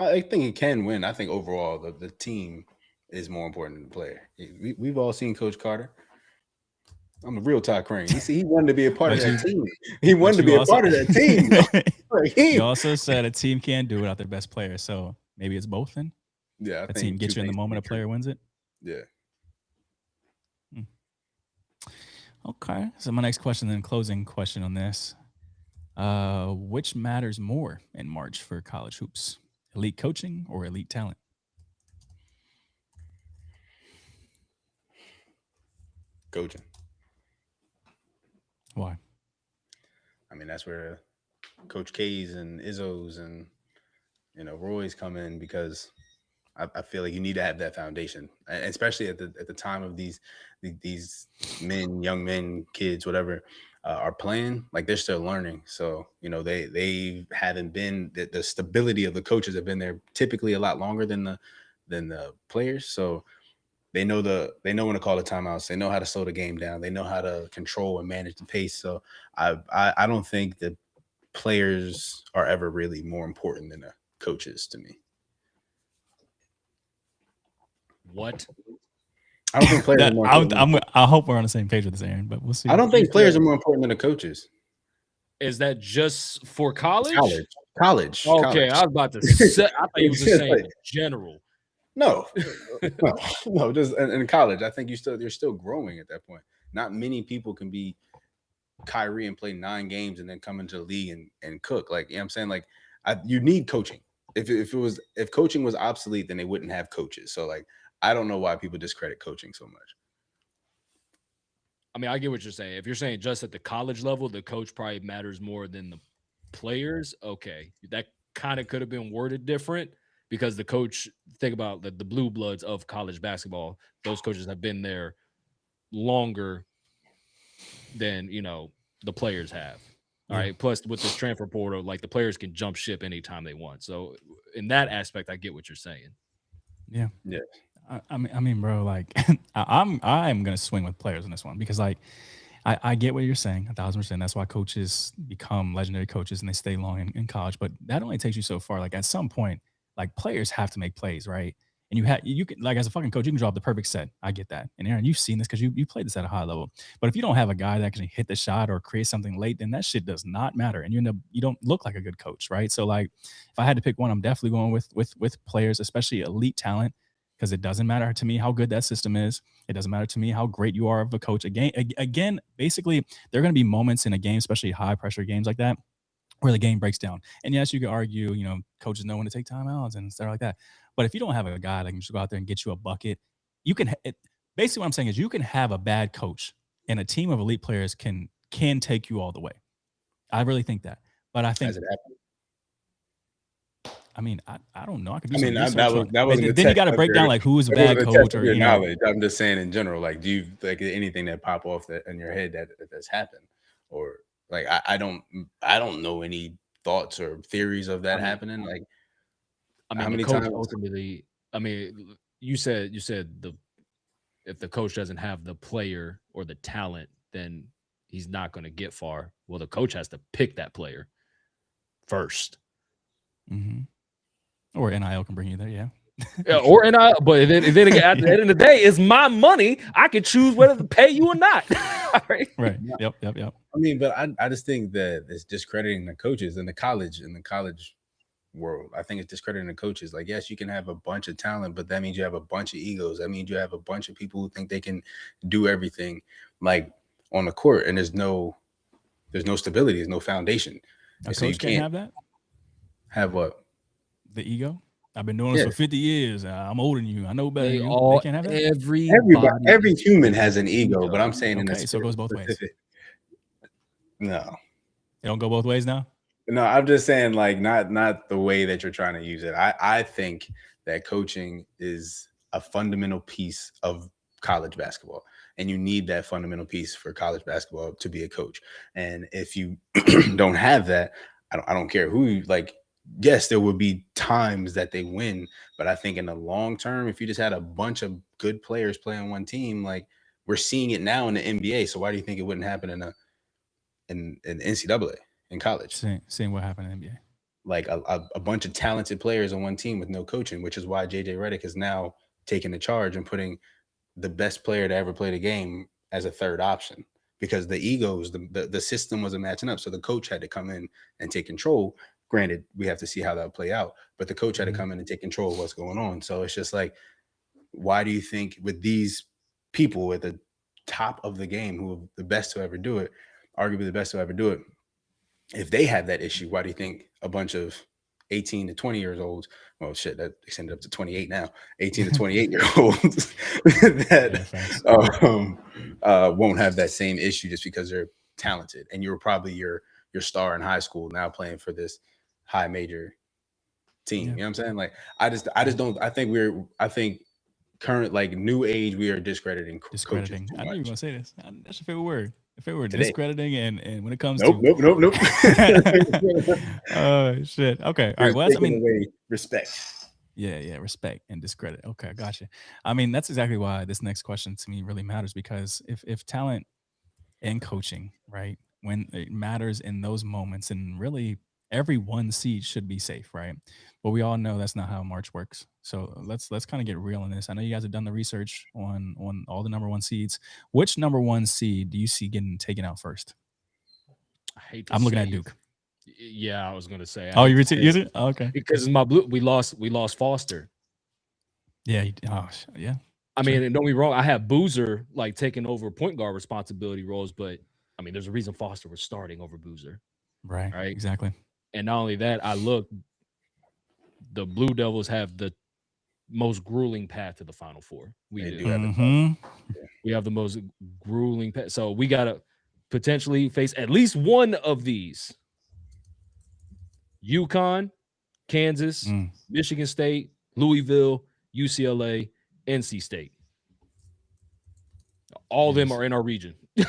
I think he can win. I think overall the team is more important than the player. We've all seen Coach Carter. I'm a real Todd Crane. He wanted to be a part of that team. He wanted to be a part of that team. He also said a team can't do it without their best player. So maybe it's both then? Yeah. A team gets you in the moment a player wins it? Yeah. Okay. So my next question, then closing question on this. Which matters more in March for college hoops? Elite coaching or elite talent? Coaching. Why? I mean, that's where Coach K's and Izzo's and Roy's come in, because I feel like you need to have that foundation, and especially at the time of these young men, kids, whatever, are playing. Like, they're still learning, so they haven't been the stability of the coaches have been there typically a lot longer than the players. So they know when to call the timeouts. They know how to slow the game down. They know how to control and manage the pace. So I don't think that players are ever really more important than the coaches to me. What? I don't think players are more important. I hope we're on the same page with this, Aaron, but we'll see. I don't think players are more important than the coaches. Is that just for college? College. Okay, college. I was about to say. I thought you were just saying in general. No, just in college. I think you're still growing at that point. Not many people can be Kyrie and play 9 games and then come into the league and cook. Like, you know what I'm saying? Like, you need coaching. If coaching was obsolete, then they wouldn't have coaches. So, like, I don't know why people discredit coaching so much. I mean, I get what you're saying. If you're saying just at the college level, the coach probably matters more than the players. Okay, that kind of could have been worded different, because the coach, think about the blue bloods of college basketball. Those coaches have been there longer than the players have. All right. Plus, with this transfer portal, like, the players can jump ship anytime they want. So in that aspect, I get what you're saying. Yeah. Yeah. I mean, bro, like, I'm gonna swing with players in this one, because, like, I get what you're saying 1,000%. That's why coaches become legendary coaches and they stay long in college. But that only takes you so far. Like, at some point, like, players have to make plays, right? And you can, like, as a fucking coach, you can draw up the perfect set. I get that. And Aaron, you've seen this because you played this at a high level. But if you don't have a guy that can hit the shot or create something late, then that shit does not matter. And you don't look like a good coach, right? So, like, if I had to pick one, I'm definitely going with players, especially elite talent, because it doesn't matter to me how good that system is. It doesn't matter to me how great you are of a coach. Again, basically, there are going to be moments in a game, especially high pressure games like that, where the game breaks down. And yes, you could argue, coaches know when to take timeouts and stuff like that. But if you don't have a guy that can just go out there and get you a bucket, basically what I'm saying is you can have a bad coach and a team of elite players can take you all the way. I really think that. But I think, I mean, I don't know. I could do some research. That was then you got to break down, like, who is a bad coach or knowledge. I'm just saying in general, like, do you like anything that pop off that in your head that's happened, or like I don't know any thoughts or theories of that happening. Like, how many times ultimately? I mean, you said if the coach doesn't have the player or the talent, then he's not going to get far. Well, the coach has to pick that player first. Mm-hmm. Or NIL can bring you there, yeah. Yeah, or NIL, but then at the end of the day, it's my money. I can choose whether to pay you or not. Right. Yep. I mean, but I just think that it's discrediting the coaches in the college world. I think it's discrediting the coaches. Like, yes, you can have a bunch of talent, but that means you have a bunch of egos. That means you have a bunch of people who think they can do everything, like, on the court, and there's no stability, there's no foundation. A coach so you can't have that. Have what? The ego. I've been doing this for 50 years. I'm older than you. I know better. They can't have that. Every human has an ego, but I'm saying so it goes both ways. No, it don't go both ways now. No, I'm just saying, like, not the way that you're trying to use it. I think that coaching is a fundamental piece of college basketball, and you need that fundamental piece for college basketball to be a coach. And if you don't have that, I don't care who you like. Yes, there would be times that they win, but I think in the long term, if you just had a bunch of good players play on one team, like, we're seeing it now in the NBA. So why do you think it wouldn't happen in NCAA in college? Seeing what happened in the NBA, like a bunch of talented players on one team with no coaching, which is why JJ Redick is now taking the charge and putting the best player to ever play the game as a third option, because the egos, the system wasn't matching up. So the coach had to come in and take control. Granted, we have to see how that would play out, but the coach had to come in and take control of what's going on. So it's just like, why do you think with these people at the top of the game, who are the best to ever do it, arguably the best to ever do it, if they have that issue, why do you think a bunch of 18 to 20 years olds, well, shit, that extended up to 28 now, 18 to 28 year olds that won't have that same issue just because they're talented? And you're probably your your star in high school now playing for this high major team. You know what I'm saying? Like I just don't. I think current like new age we are discrediting. Coaches too I knew you were gonna say this. That's your favorite word. Your favorite word, today. Discrediting, and when it comes Nope. Oh shit. Okay. All right. Well, I mean, respect. Yeah, respect and discredit. Okay, gotcha. I mean, that's exactly why this next question to me really matters, because if talent and coaching, right, when it matters in those moments, and really every 1 seed should be safe, right? But we all know that's not how March works. So let's kind of get real in this. I know you guys have done the research on all the number 1 seeds. Which number 1 seed do you see getting taken out first? I'm looking at Duke. Yeah, I was gonna say. Oh, you use it? Oh, okay. Because my blue, we lost Foster. Yeah. Yeah. I mean, and don't be wrong, I have Boozer like taking over point guard responsibility roles, but I mean, there's a reason Foster was starting over Boozer. Right. Exactly. And not only that, the Blue Devils have the most grueling path to the Final Four. We have the most grueling path. So we gotta potentially face at least one of these. UConn, Kansas, Michigan State, Louisville, UCLA, NC State. All of them are in our region. You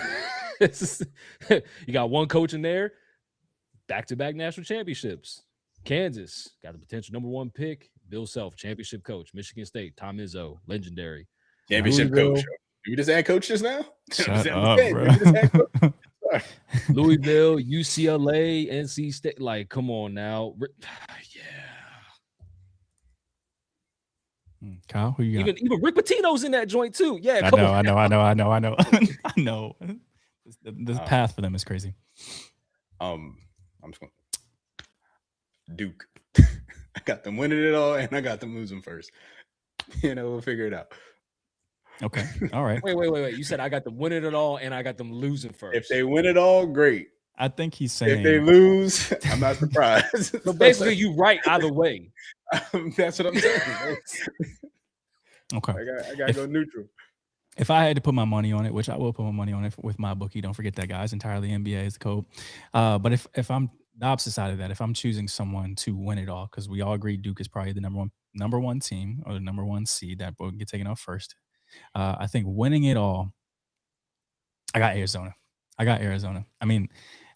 got one coach in there, back-to-back national championships. Kansas got the potential number 1 pick, Bill Self, championship coach. Michigan State, Tom Izzo, legendary. Championship coach. Did we just add coach just now? Shut up, bro. Louisville, UCLA, NC State. Like, come on now. Kyle, who you got? Even Rick Pitino's in that joint too. Yeah, I know. I know. The path for them is crazy. I'm just going Duke. I got them winning it all, and I got them losing first. We'll figure it out. Okay. All right. Wait. You said I got them winning it all, and I got them losing first. If they win it all, great. I think he's saying if they lose, I'm not surprised. So basically, you right either way. That's what I'm saying. Okay. I gotta go neutral. If I had to put my money on it, which I will put my money on it with my bookie, don't forget that, guys. Entirely NBA is the code. But if I'm the opposite side of that, if I'm choosing someone to win it all, because we all agree Duke is probably the number one team or the number 1 seed that will get taken off first. I think winning it all, I got Arizona. I mean,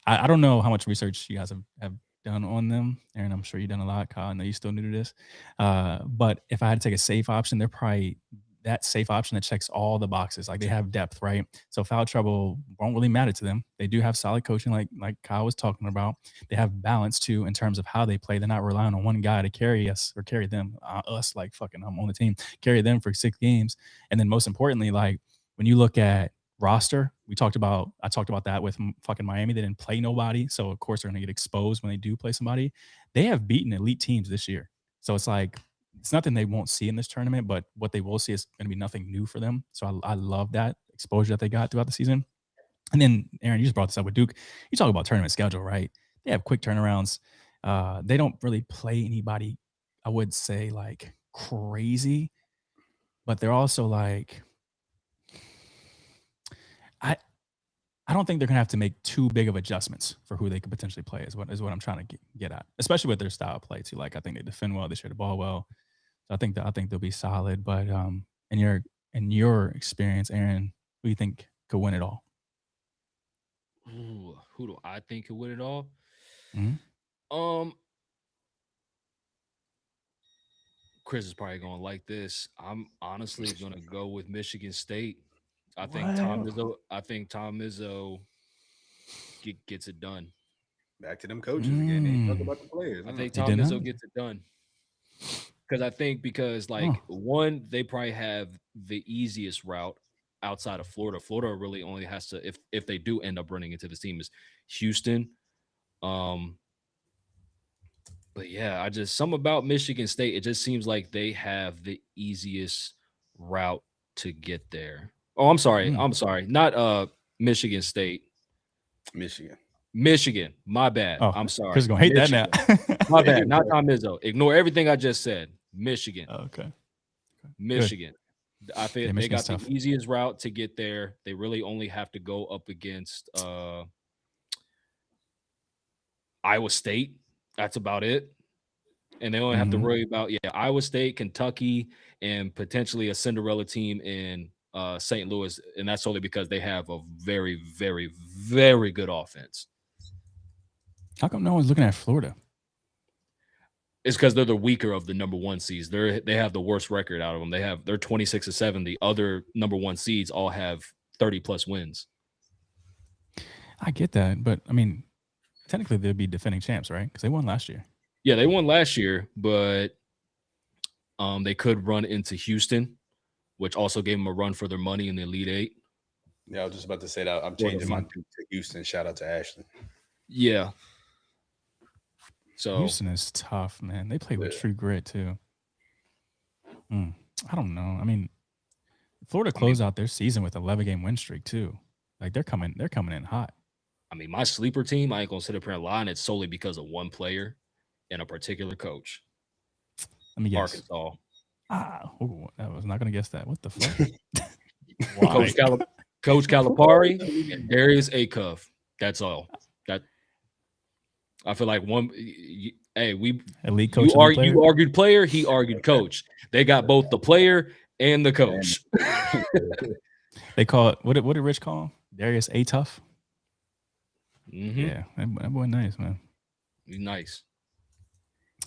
I don't know how much research you guys have done on them. Aaron, I'm sure you've done a lot. Kyle, I know you're still new to this. But if I had to take a safe option, they're probably that safe option that checks all the boxes. Like, they have depth, right? So foul trouble won't really matter to them. They do have solid coaching, like Kyle was talking about. They have balance too in terms of how they play. They're not relying on one guy to carry us or carry them, us like fucking I'm on the team, carry them for 6 games. And then most importantly, like when you look at roster, I talked about that with fucking Miami. They didn't play nobody, so of course they're gonna get exposed when they do play somebody. They have beaten elite teams this year, so it's like it's nothing they won't see in this tournament, but what they will see is going to be nothing new for them. So I love that exposure that they got throughout the season. And then Aaron, you just brought this up with Duke. You talk about tournament schedule, right? They have quick turnarounds. They don't really play anybody, I would say, like crazy, but they're also like, I don't think they're gonna have to make too big of adjustments for who they could potentially play. Is what I'm trying to get at, especially with their style of play too. Like I think they defend well, they share the ball well. So I think they'll be solid. But in your experience, Aaron, who do you think could win it all? Ooh, who do I think could win it all? Mm-hmm. Chris is probably gonna like this. I'm honestly gonna go with Michigan State. I think Tom Izzo gets it done. Back to them coaches again. They talk about the players. I think Tom Izzo gets it done. Because one, they probably have the easiest route outside of Florida. Florida really only has to, if they do end up running into this team, is Houston. But yeah, something about Michigan State, it just seems like they have the easiest route to get there. Oh, I'm sorry. Not Michigan State. Michigan. My bad. Oh, I'm sorry. Chris is gonna hate Michigan. that now. My bad. Not Tom Izzo. Ignore everything I just said. Michigan. Okay. Michigan. Good. I feel they got tough. the easiest route to get there. They really only have to go up against Iowa State. That's about it. And they only have to worry about Iowa State, Kentucky, and potentially a Cinderella team in St. Louis, and that's only because they have a very, very, very good offense. How come no one's looking at Florida? It's because they're the weaker of the number 1 seeds. They have the worst record out of them. They're 26-7. The other number 1 seeds all have 30+ wins. I get that, but I mean, technically they'd be defending champs, right? Because they won last year. Yeah, they won last year, but they could run into Houston, which also gave them a run for their money in the Elite Eight. Yeah, I was just about to say that. I'm changing mine to Houston. Shout out to Ashley. Yeah. So Houston is tough, man. They play with true grit too. I don't know. I mean, Florida closed out their season with an 11-game win streak too. Like they're coming in hot. I mean, my sleeper team, I ain't gonna sit up here and lie, and it's solely because of one player and a particular coach. Let me guess. Arkansas. I was not gonna guess that. What the fuck? Coach Calipari and Darius Acuff. That's all. That I feel like one. Hey, elite coach. You argued player. He argued coach. They got both the player and the coach. They call it what did Rich call him? Darius Atough. Yeah, that boy nice, man. He's nice.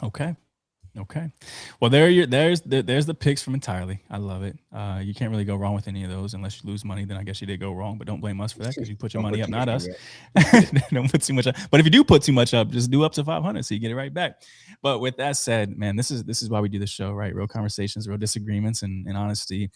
Okay. Well, there's the picks from Entirely. I love it. You can't really go wrong with any of those unless you lose money. Then I guess you did go wrong, but don't blame us for that because you put your money up, not us. Don't put too much up. But if you do put too much up, just do up to 500 so you get it right back. But with that said, man, this is why we do the show, right? Real conversations, real disagreements, and honesty.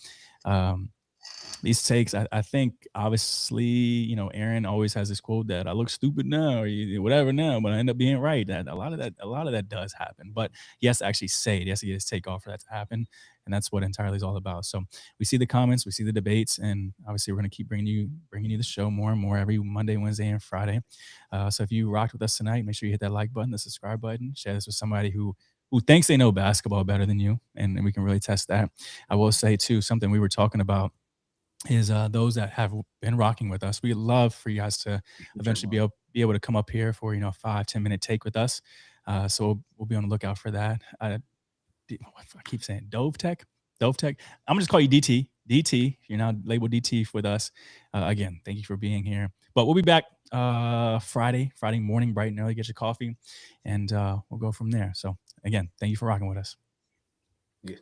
These takes, I think, obviously, Aaron always has this quote that I look stupid now or whatever now, but I end up being right. That a lot of that does happen, but he has to actually say it. He has to get his take off for that to happen, and that's what Entirely is all about. So we see the comments, we see the debates, and obviously we're going to keep bringing you the show more and more every Monday, Wednesday, and Friday. So if you rocked with us tonight, make sure you hit that like button, the subscribe button, share this with somebody who thinks they know basketball better than you, and we can really test that. I will say too, something we were talking about is those that have been rocking with us. We'd love for you guys to eventually be able to come up here for 5-10 minute take with us. So we'll be on the lookout for that. I keep saying Dove Tech. I'm gonna just call you DT. You're now labeled DT with us. Again, thank you for being here. But we'll be back Friday morning, bright and early. Get your coffee, and we'll go from there. So again, thank you for rocking with us. Yeah.